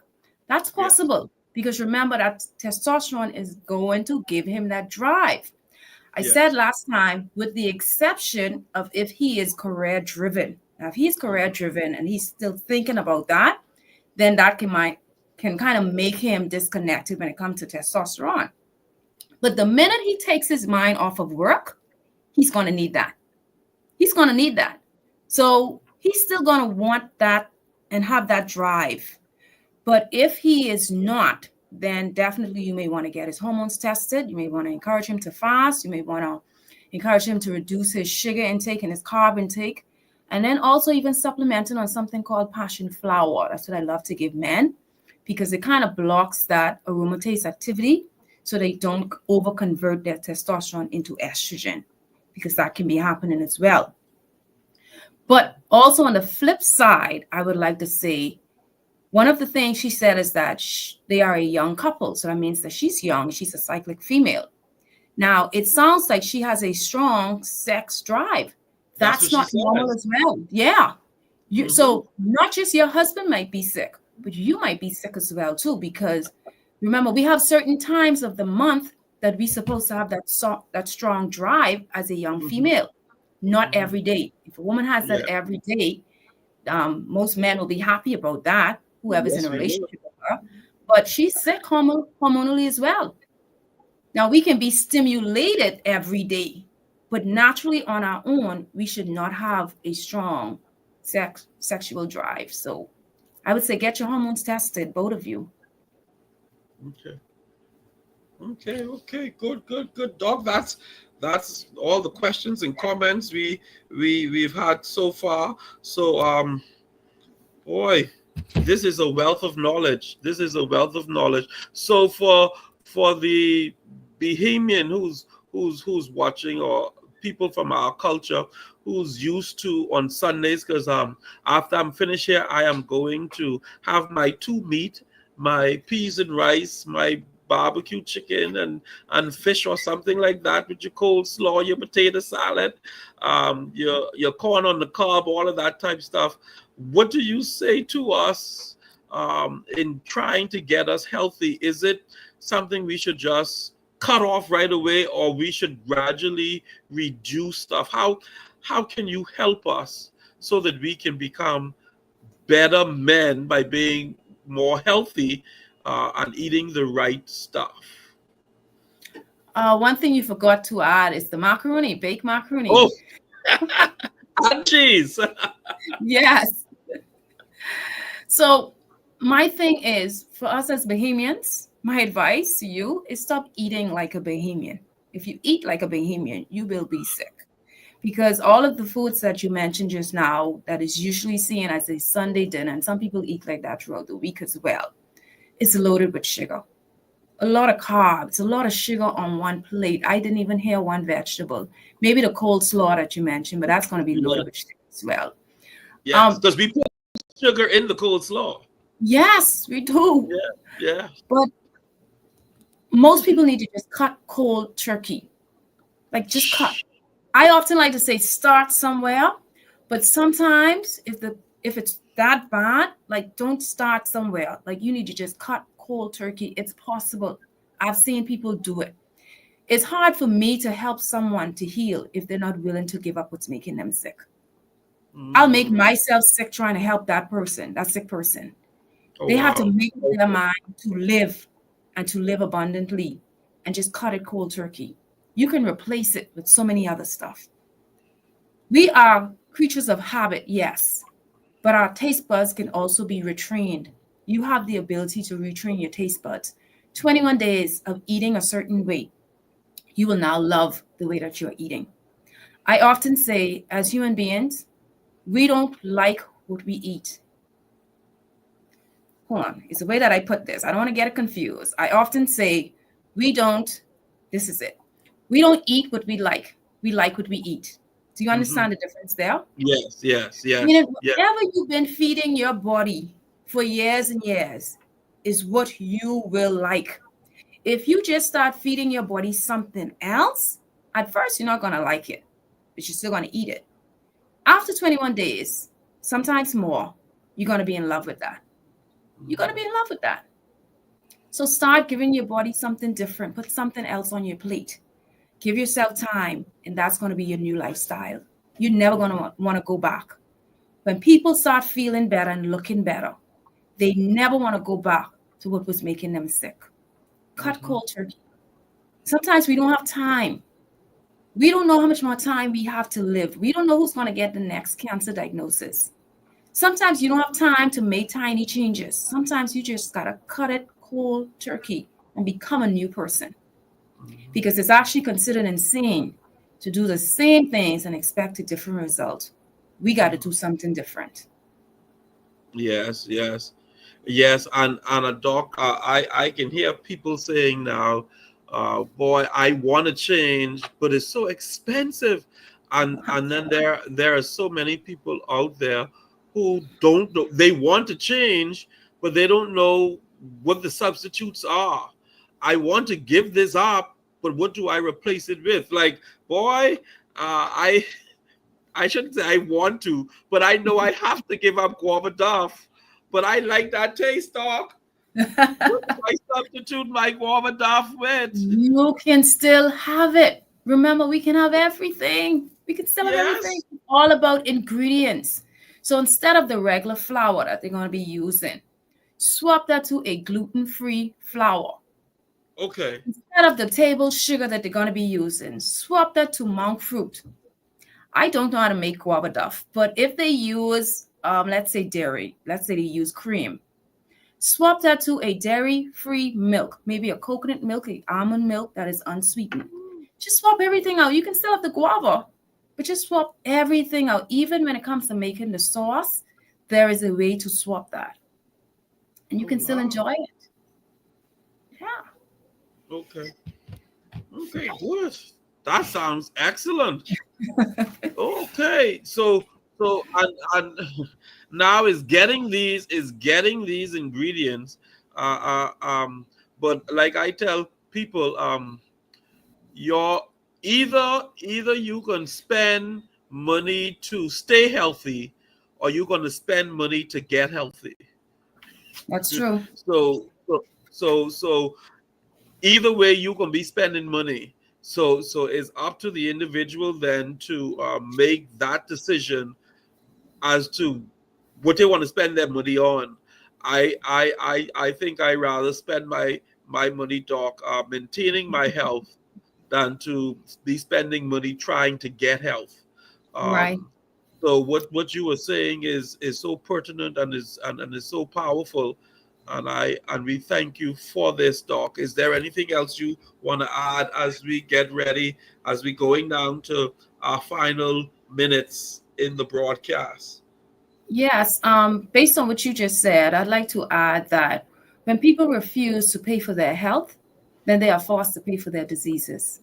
Speaker 2: That's possible. because remember that testosterone is going to give him that drive. I
Speaker 1: Yes.
Speaker 2: said last time, with the exception of if he is career driven. Now, if he's career driven and he's still thinking about that, then that can kind of make him disconnected when it comes to testosterone. But the minute he takes his mind off of work, he's going to need that. He's going to need that. So he's still going to want that and have that drive. But if he is not, then definitely you may want to get his hormones tested. You may want to encourage him to fast. You may want to encourage him to reduce his sugar intake and his carb intake. And then also even supplementing on something called passion flower. That's what I love to give men, because it kind of blocks that aromatase activity so they don't overconvert their testosterone into estrogen, because that can be happening as well. But also on the flip side, I would like to say, one of the things she said is that they are a young couple. So that means that she's young. She's a cyclic female. Now, it sounds like she has a strong sex drive. That's not normal as well. Yeah. So not just your husband might be sick, but you might be sick as well too, because remember, we have certain times of the month that we're supposed to have that strong drive as a young female. Not every day. If a woman has that every day, most men will be happy about that, whoever's in a relationship with her. But she's sick hormonally as well. Now, we can be stimulated every day, but naturally on our own, we should not have a strong sexual drive. So I would say get your hormones tested, both of you.
Speaker 1: Okay. Good, Doc. That's all the questions and comments we've had so far. So boy, this is a wealth of knowledge. So for the Bahamian who's watching, or people from our culture who's used to on Sundays, because after I'm finished here, I am going to have my 2 meat, my peas and rice, my barbecue chicken and fish or something like that, with your coleslaw, your potato salad, your corn on the cob, all of that type stuff. What do you say to us in trying to get us healthy? Is it something we should just cut off right away, or we should gradually reduce stuff? How can you help us so that we can become better men by being more healthy and eating the right stuff?
Speaker 2: One thing you forgot to add is the macaroni, baked macaroni.
Speaker 1: Oh, and cheese.
Speaker 2: Yes. So my thing is, for us as Bahamians, my advice to you is stop eating like a Bahamian. If you eat like a Bahamian, you will be sick. Because all of the foods that you mentioned just now, that is usually seen as a Sunday dinner, and some people eat like that throughout the week as well, it's loaded with sugar. A lot of carbs, a lot of sugar on one plate. I didn't even hear one vegetable. Maybe the coleslaw that you mentioned, but that's going to be loaded with sugar as well.
Speaker 1: Yes, because we put sugar in the coleslaw.
Speaker 2: Yes, we do.
Speaker 1: Yeah.
Speaker 2: But most people need to just cut cold turkey. Like, just cut. I often like to say start somewhere, but sometimes if it's that bad, like, don't start somewhere. Like, you need to just cut cold turkey. It's possible. I've seen people do it. It's hard for me to help someone to heal if they're not willing to give up what's making them sick. I'll make myself sick trying to help that sick person. They have to make up their mind to live and to live abundantly, and just cut it cold turkey. You can replace it with so many other stuff. We are creatures of habit, yes, but our taste buds can also be retrained. You have the ability to retrain your taste buds. 21 days of eating a certain way, you will now love the way that you're eating. I often say, as human beings, we don't like what we eat. Hold on, it's the way that I put this. I don't want to get it confused. I often say, this is it. We don't eat what we like what we eat. Do you understand the difference there?
Speaker 1: Yes.
Speaker 2: Whatever you've been feeding your body for years and years is what you will like. If you just start feeding your body something else, at first you're not going to like it, but you're still going to eat it. After 21 days, sometimes more, you're going to be in love with that. You're going to be in love with that. So start giving your body something different. Put something else on your plate. Give yourself time, and that's going to be your new lifestyle. You're never going to want to go back. When people start feeling better and looking better, they never want to go back to what was making them sick. Cut cold turkey. Sometimes we don't have time. We don't know how much more time we have to live. We don't know who's going to get the next cancer diagnosis. Sometimes you don't have time to make tiny changes. Sometimes you just got to cut it cold turkey and become a new person. Because it's actually considered insane to do the same things and expect a different result. We got to do something different.
Speaker 1: Yes, yes, yes. And a doc, I can hear people saying now, boy, I want to change, but it's so expensive. And then there are so many people out there who don't know, they want to change, but they don't know what the substitutes are. I want to give this up, but what do I replace it with? Like, boy, I shouldn't say I want to, but I know I have to give up guava duff. But I like that taste, doc. What do I substitute my guava duff with?
Speaker 2: You can still have it. Remember, we can have everything. We can still have everything.
Speaker 1: Yes.
Speaker 2: It's all about ingredients. So instead of the regular flour that they're going to be using, swap that to a gluten-free flour.
Speaker 1: Okay.
Speaker 2: Instead of the table sugar that they're going to be using, swap that to monk fruit. I don't know how to make guava duff, but if they use, let's say dairy, let's say they use cream, swap that to a dairy-free milk, maybe a coconut milk, a almond milk that is unsweetened. Just swap everything out. You can still have the guava, but just swap everything out. Even when it comes to making the sauce, there is a way to swap that. And you can still enjoy it. Yeah.
Speaker 1: Okay. Okay, good. That sounds excellent. Okay. So and now is getting these ingredients. But like I tell people, you're either you can spend money to stay healthy, or you're going to spend money to get healthy.
Speaker 2: That's true.
Speaker 1: So either way you can be spending money. So it's up to the individual then to make that decision as to what they want to spend their money on. I think I rather spend my money, doc, maintaining my health than to be spending money trying to get health.
Speaker 2: Right.
Speaker 1: So what you were saying is so pertinent and is so powerful, and we thank you for this, doc. Is there anything else you want to add as we get ready, as we going down to our final minutes in the broadcast?
Speaker 2: Yes. Based on what you just said, I'd like to add that when people refuse to pay for their health, then they are forced to pay for their diseases.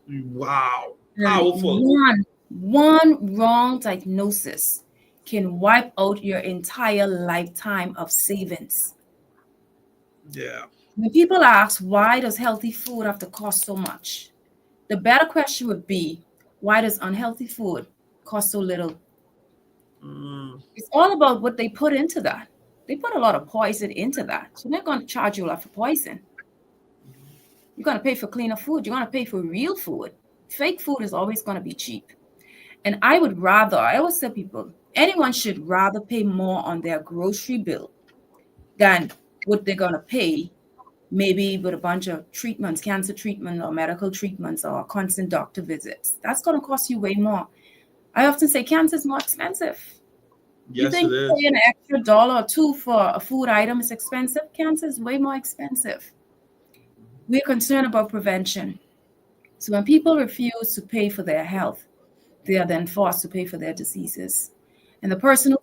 Speaker 1: Wow,
Speaker 2: And
Speaker 1: powerful.
Speaker 2: one wrong diagnosis can wipe out your entire lifetime of savings.
Speaker 1: Yeah.
Speaker 2: When people ask, why does healthy food have to cost so much? The better question would be, why does unhealthy food cost so little? It's all about what they put into that. They put a lot of poison into that. So they're going to charge you a lot for poison. You're going to pay for cleaner food. You're going to pay for real food. Fake food is always going to be cheap. And I always tell people, anyone should rather pay more on their grocery bill than what they're going to pay maybe with a bunch of treatments, cancer treatment or medical treatments or constant doctor visits. That's going to cost you way more. I often say cancer is more expensive. You
Speaker 1: Yes,
Speaker 2: think
Speaker 1: it is.
Speaker 2: paying an extra $1 or $2 for a food item is expensive? Cancer is way more expensive. We're concerned about prevention. So when people refuse to pay for their health, they are then forced to pay for their diseases. And the person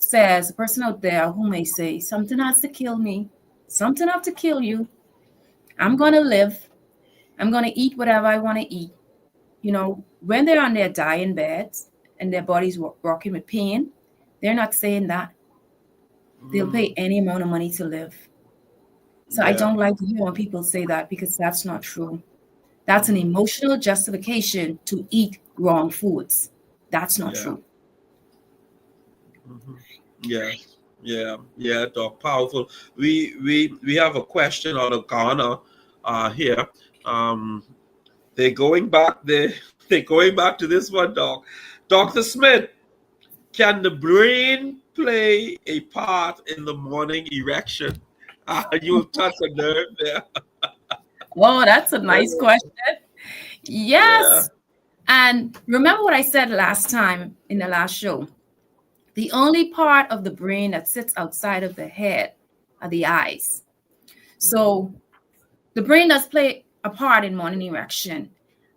Speaker 2: out there who may say, something has to kill me, something has to kill you, I'm going to live, I'm going to eat whatever I want to eat. When they're on their dying beds and their body's rocking with pain, they're not saying that. They'll pay any amount of money to live. So I don't like to hear when people say that, because that's not true. That's an emotional justification to eat wrong foods. That's not true.
Speaker 1: Yes. Yeah, Doc, powerful. We have a question out of Ghana here. Um, they're going back. They're going back to this one, Doc. Dr. Smith, can the brain play a part in the morning erection? You have touched a nerve there.
Speaker 2: Oh, that's a nice question.
Speaker 1: Yeah.
Speaker 2: Yes. And remember what I said last time in the last show. The only part of the brain that sits outside of the head are the eyes. So the brain does play a part in morning erection.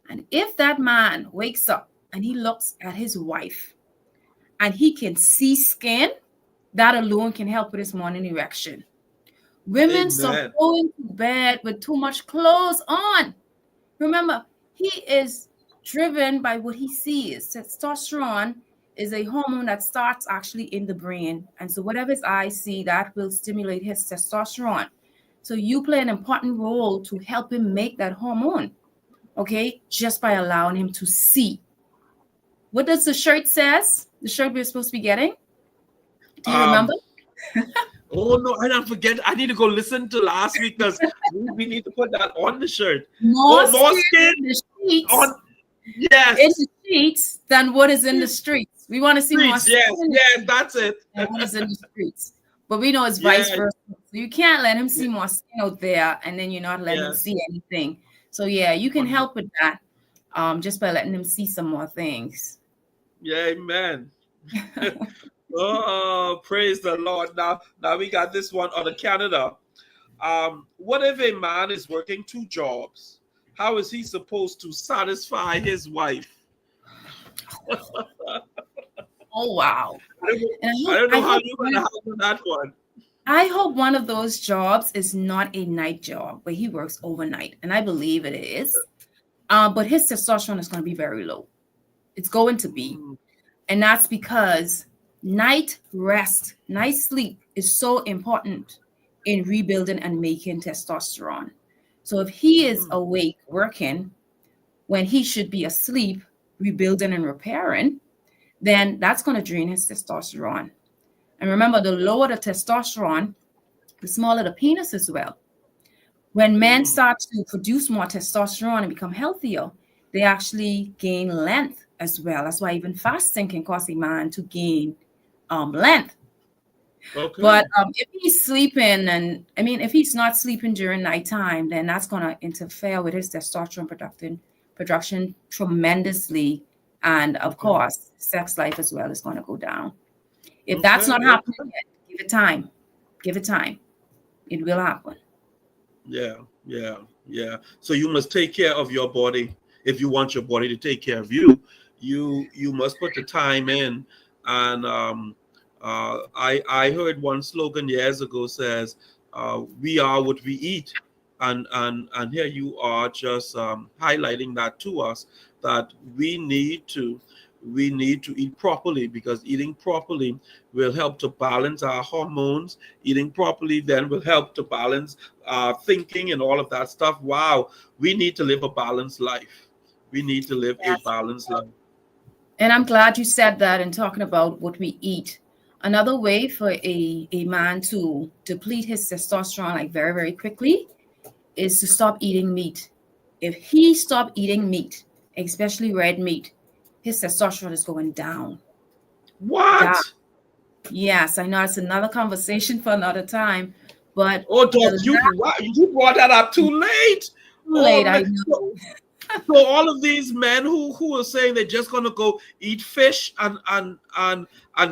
Speaker 2: And if that man wakes up and he looks at his wife and he can see skin, that alone can help with his morning erection. Women stop
Speaker 1: Amen.
Speaker 2: going to bed with too much clothes on. Remember, he is driven by what he sees. Testosterone is a hormone that starts actually in the brain. And so whatever his eyes see, that will stimulate his testosterone. So you play an important role to help him make that hormone, okay? Just by allowing him to see. What does the shirt says? The shirt we're supposed to be getting? Do you remember?
Speaker 1: Oh no, I don't forget. I need to go listen to last week because we need to put that on the shirt.
Speaker 2: More
Speaker 1: skin
Speaker 2: in the sheets,
Speaker 1: on. Yes.
Speaker 2: in the sheets than what is in the streets. We want to see more skin
Speaker 1: Yes, that's it.
Speaker 2: than what is in the streets. But we know it's vice versa. So you can't let him see more skin out there and then you're not letting him see anything. So yeah, you can help with that just by letting him see some more things.
Speaker 1: Yeah, amen. Oh, praise the Lord. Now we got this one out of Canada. What if a man is working 2 jobs? How is he supposed to satisfy his wife?
Speaker 2: Oh, wow.
Speaker 1: I don't know how you're going to handle that one.
Speaker 2: I hope one of those jobs is not a night job where he works overnight. And I believe it is. But his testosterone is going to be very low. It's going to be. And that's because night rest, night sleep is so important in rebuilding and making testosterone. So if he is awake working when he should be asleep, rebuilding and repairing, then that's going to drain his testosterone. And remember, the lower the testosterone, the smaller the penis as well. When men start to produce more testosterone and become healthier, they actually gain length as well. That's why even fasting can cause a man to gain length. Okay. But if he's sleeping, and I mean, if he's not sleeping during nighttime, then that's going to interfere with his testosterone production tremendously. And of course, sex life as well is going to go down. If that's not happening yet, give it time. Give it time. It will happen.
Speaker 1: Yeah. So you must take care of your body. If you want your body to take care of you, you must put the time in. And I heard one slogan years ago says, "We are what we eat," and here you are just highlighting that to us, that we need to eat properly, because eating properly will help to balance our hormones. Eating properly then will help to balance thinking and all of that stuff. Wow, we need to live a balanced life. We need to live a balanced life.
Speaker 2: And I'm glad you said that in talking about what we eat. Another way for a man to deplete his testosterone like very, very quickly is to stop eating meat. If he stopped eating meat, especially red meat, his testosterone is going down.
Speaker 1: What?
Speaker 2: Down. Yes, I know it's another conversation for another time, but
Speaker 1: you brought that up too late.
Speaker 2: I know.
Speaker 1: So all of these men who are saying they're just gonna go eat fish and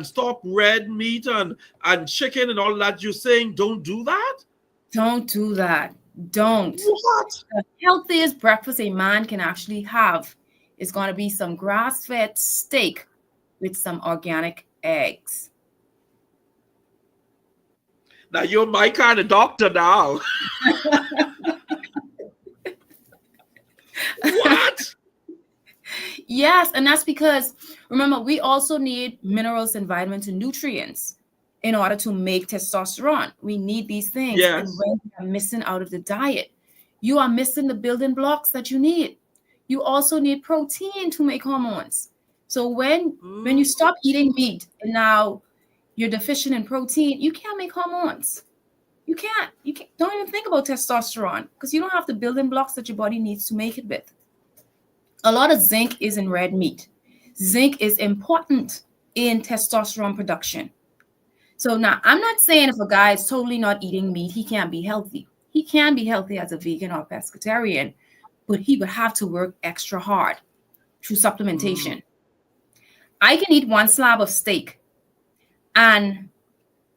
Speaker 1: stop red meat and chicken and all that, you're saying don't do that?
Speaker 2: Don't do that. Don't.
Speaker 1: What?
Speaker 2: The healthiest breakfast a man can actually have is going to be some grass-fed steak with some organic eggs.
Speaker 1: Now you're my kind of doctor now. What?
Speaker 2: Yes, and that's because, remember, we also need minerals and vitamins and nutrients in order to make testosterone. We need these things.
Speaker 1: Yes.
Speaker 2: And when you are missing out of the diet, you are missing the building blocks that you need. You also need protein to make hormones. So when you stop eating meat and now you're deficient in protein, you can't make hormones. You can't. Don't even think about testosterone because you don't have the building blocks that your body needs to make it with. A lot of zinc is in red meat. Zinc is important in testosterone production. So now I'm not saying if a guy is totally not eating meat, he can't be healthy. He can be healthy as a vegan or pescatarian, but he would have to work extra hard through supplementation. I can eat one slab of steak, and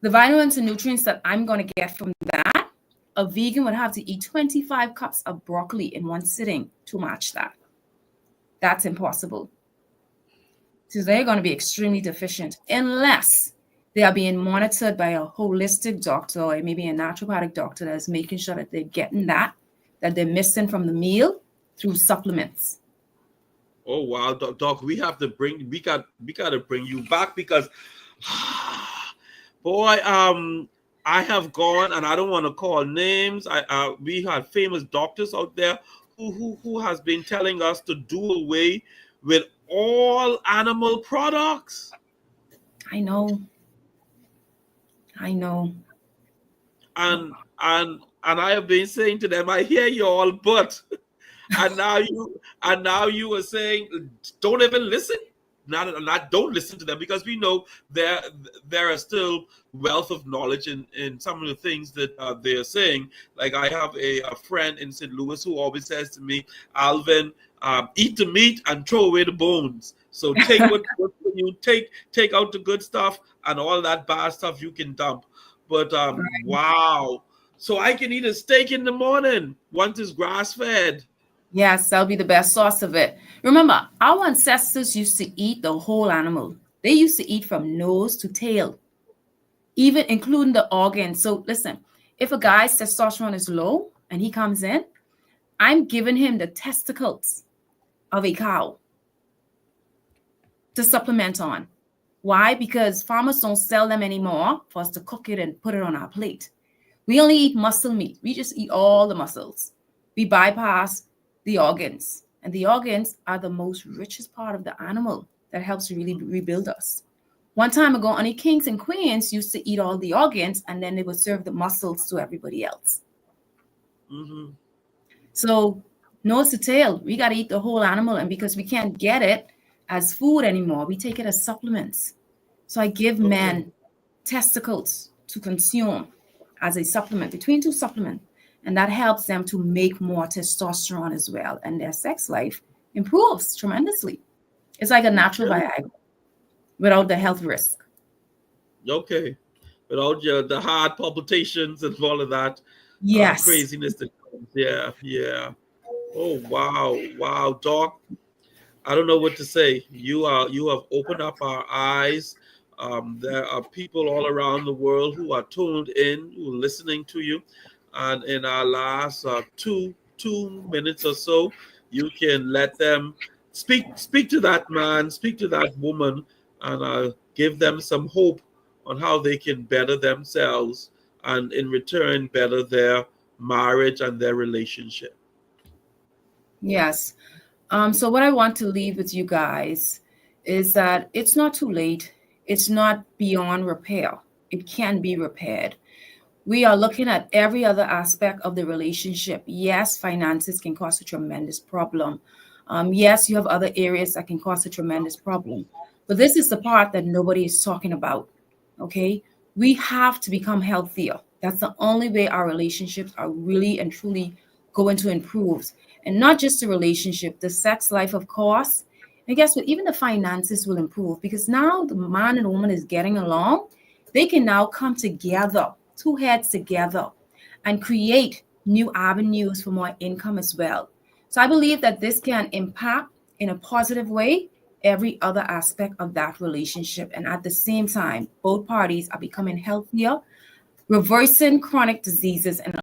Speaker 2: the vitamins and nutrients that I'm going to get from that, a vegan would have to eat 25 cups of broccoli in one sitting to match that. That's impossible. So they're going to be extremely deficient unless they are being monitored by a holistic doctor or maybe a naturopathic doctor that's making sure that they're getting that they're missing from the meal through supplements.
Speaker 1: Oh wow, Doc, we got to bring you back because boy, I have gone, and I don't want to call names. We had famous doctors out there who has been telling us to do away with all animal products.
Speaker 2: I know.
Speaker 1: And I have been saying to them, I hear you all, but and now you are saying don't even listen. Not don't listen to them, because we know there are still wealth of knowledge in some of the things that they're saying. Like I have a friend in St. Louis who always says to me, Alvin, eat the meat and throw away the bones. So take what you take out the good stuff, and all that bad stuff you can dump. But wow. So I can eat a steak in the morning once it's grass fed.
Speaker 2: Yes, that'll be the best source of it. Remember, our ancestors used to eat the whole animal. They used to eat from nose to tail, even including the organs. So listen, if a guy's testosterone is low and he comes in, I'm giving him the testicles of a cow to supplement on. Why? Because farmers don't sell them anymore for us to cook it and put it on our plate. We only eat muscle meat. We just eat all the muscles. We bypass the organs. And the organs are the most richest part of the animal that helps really rebuild us. One time ago, only kings and queens used to eat all the organs, and then they would serve the muscles to everybody else.
Speaker 1: Mm-hmm.
Speaker 2: So nose to tail, we got to eat the whole animal. And because we can't get it as food anymore, we take it as supplements. So I give men testicles to consume as a supplement, between two supplements. And that helps them to make more testosterone as well. And their sex life improves tremendously. It's like a natural Viagra without the health risk.
Speaker 1: Okay. Without the heart palpitations and all of that
Speaker 2: Yes.
Speaker 1: craziness that comes. Yeah. Oh, wow, Doc. I don't know what to say. You have opened up our eyes. There are people all around the world who are tuned in, who are listening to you. And in our last 2 minutes or so, you can let them speak to that man, speak to that woman, and give them some hope on how they can better themselves, and in return better their marriage and their relationship.
Speaker 2: Yes. So what I want to leave with you guys is that it's not too late. It's not beyond repair. It can be repaired. We are looking at every other aspect of the relationship. Yes, finances can cause a tremendous problem. Yes, you have other areas that can cause a tremendous problem. But this is the part that nobody is talking about, okay? We have to become healthier. That's the only way our relationships are really and truly going to improve. And not just the relationship, the sex life, of course. And guess what? Even the finances will improve, because now the man and woman is getting along. They can now come together, two heads together, and create new avenues for more income as well. So I believe that this can impact in a positive way every other aspect of that relationship. And at the same time, both parties are becoming healthier, reversing chronic diseases, and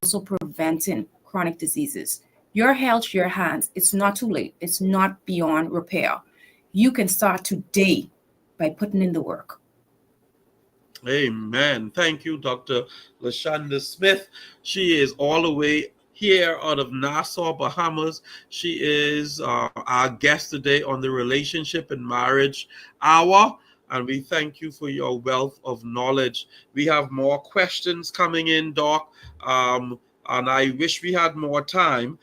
Speaker 2: also preventing chronic diseases. Your health, your hands. It's not too late. It's not beyond repair. You can start today by putting in the work.
Speaker 1: Amen. Thank you, Dr. LaShanta Smith. She is all the way here out of Nassau, Bahamas. She is our guest today on the Relationship and Marriage Hour. and we thank you for your wealth of knowledge. We have more questions coming in, Doc, and I wish we had more time.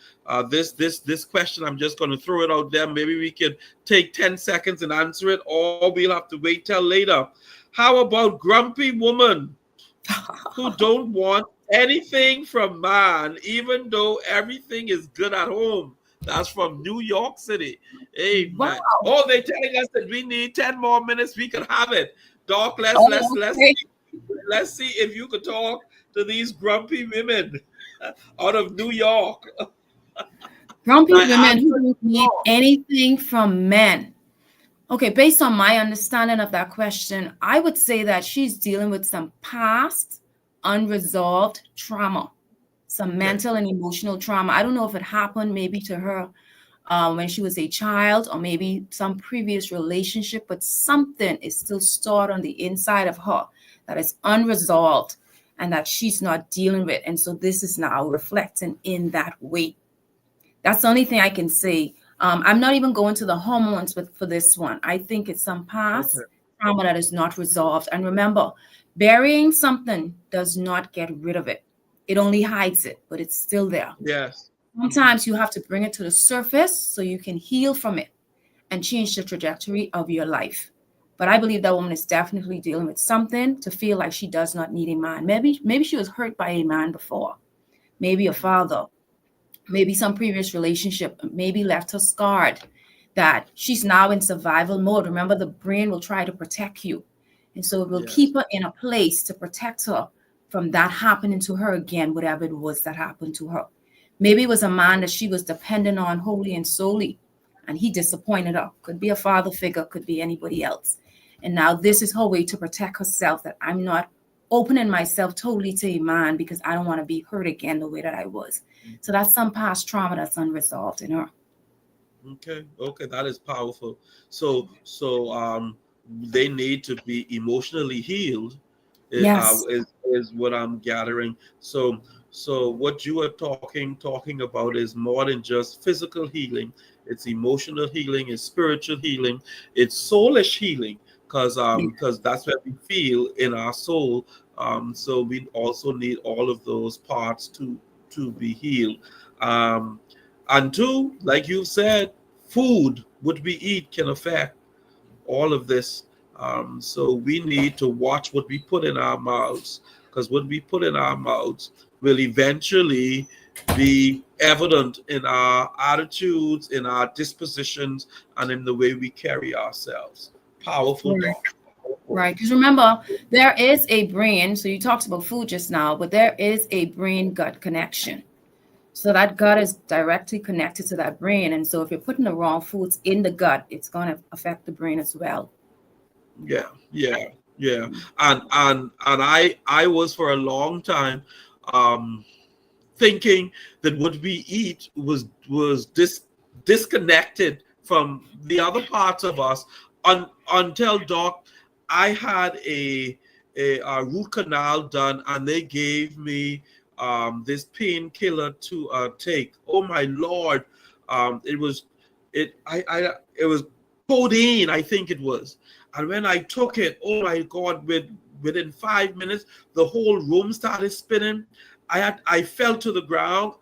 Speaker 1: This question, I'm just going to throw it out there. Maybe we could take 10 seconds and answer it, or we'll have to wait till later. How about grumpy women who don't want anything from man, even though everything is good at home? That's from New York City.
Speaker 2: Wow.
Speaker 1: Amen. Oh, they're telling us that we need 10 more minutes. We can have it. Doc,
Speaker 2: Okay.
Speaker 1: let's see if you could talk to these grumpy women out of New York.
Speaker 2: Grumpy
Speaker 1: My
Speaker 2: women
Speaker 1: answer
Speaker 2: who
Speaker 1: is
Speaker 2: don't need
Speaker 1: no.
Speaker 2: anything from men. Okay, based on my understanding of that question, I would say that she's dealing with some past unresolved trauma, some
Speaker 1: Okay.
Speaker 2: mental and emotional trauma. I don't know if it happened maybe to her when she was a child or maybe some previous relationship, but something is still stored on the inside of her that is unresolved and that she's not dealing with. And so this is now reflecting in that way. That's the only thing I can say. I'm not even going to the hormones for this one. I think it's some
Speaker 1: Okay.
Speaker 2: past trauma that is not resolved. And remember, burying something does not get rid of it. It only hides it, but it's still there.
Speaker 1: Yes.
Speaker 2: Sometimes you have to bring it to the surface so you can heal from it and change the trajectory of your life. But I believe that woman is definitely dealing with something to feel like she does not need a man. Maybe she was hurt by a man before, maybe a father, maybe some previous relationship, maybe left her scarred, that she's now in survival mode. Remember, the brain will try to protect you. And so it will
Speaker 1: Yes.
Speaker 2: keep her in a place to protect her from that happening to her again, whatever it was that happened to her. Maybe it was a man that she was dependent on wholly and solely, and he disappointed her. Could be a father figure, could be anybody else. And now this is her way to protect herself, that I'm not opening myself totally to a man because I don't want to be hurt again the way that I was. So that's some past trauma that's unresolved in her.
Speaker 1: Okay. Okay. That is powerful. So they need to be emotionally healed.
Speaker 2: Yes.
Speaker 1: Is what I'm gathering. So what you are talking about is more than just physical healing. It's emotional healing. It's spiritual healing. It's soulish healing, because that's what we feel in our soul. So we also need all of those parts to be healed. Um, and two, like you said, food, what we eat can affect all of this. So we need to watch what we put in our mouths, because what we put in our mouths will eventually be evident in our attitudes, in our dispositions, and in the way we carry ourselves. Powerful,
Speaker 2: Right.
Speaker 1: Doc. Powerful.
Speaker 2: Right. Because remember, there is a brain. So you talked about food just now, but there is a brain gut connection. So that gut is directly connected to that brain. And so if you're putting the wrong foods in the gut, it's going to affect the brain as well.
Speaker 1: Yeah, yeah, yeah. And I was for a long time um thinking that what we eat was disconnected from the other parts of us, until, Doc, I had a root canal done, and they gave me this painkiller to take. Oh my Lord. It was it was codeine, I think it was. And when I took it, oh my God, within 5 minutes, the whole room started spinning. I fell to the ground.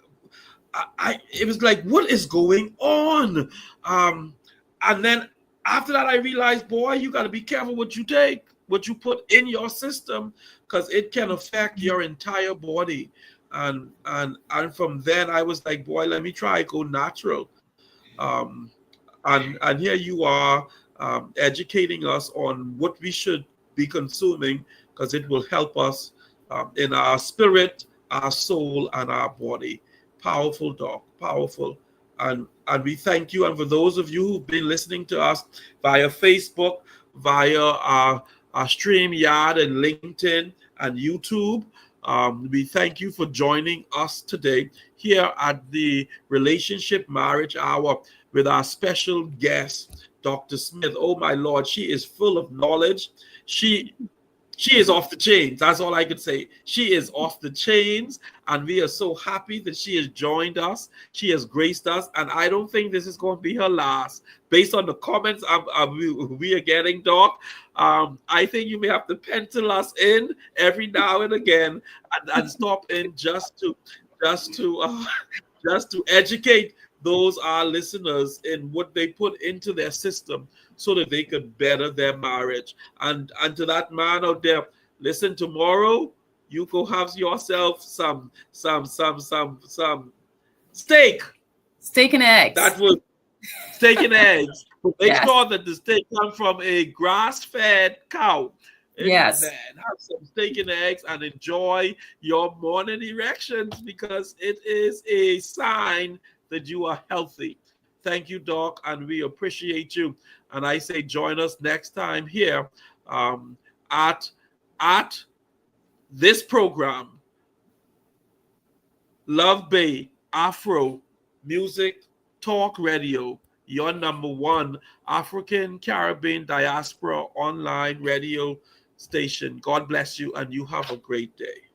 Speaker 1: It was like, what is going on? And then after that, I realized, boy, you got to be careful what you take, what you put in your system, because it can affect your entire body. And from then, I was like, boy, let me try go natural. Um, and here you are, educating us on what we should be consuming, because it will help us in our spirit, our soul, and our body. Powerful, Doc, powerful. And we thank you. And for those of you who've been listening to us via Facebook, via our StreamYard and LinkedIn and YouTube, we thank you for joining us today here at the Relationship Marriage Hour with our special guest, Dr. Smith. Oh my Lord, she is full of knowledge. She she is off the chains. That's all I could say. She is off the chains, and we are so happy that she has joined us. She has graced us, and I don't think this is going to be her last. Based on the comments we are getting, Doc, I think you may have to pencil us in every now and again, and stop in just to just to educate those our listeners in what they put into their system so that they could better their marriage. And to that man out there, listen, tomorrow you go have yourself some steak.
Speaker 2: Steak and eggs.
Speaker 1: That was steak and eggs. But make
Speaker 2: Yes.
Speaker 1: sure that the steak comes from a grass-fed cow.
Speaker 2: Yes.
Speaker 1: Amen. Have some steak and eggs and enjoy your morning erections, because it is a sign that you are healthy. Thank you, Doc, and we appreciate you. And I say join us next time here at this program, Love Bay Afro Music Talk Radio, your number one African Caribbean diaspora online radio station. God bless you, and you have a great day.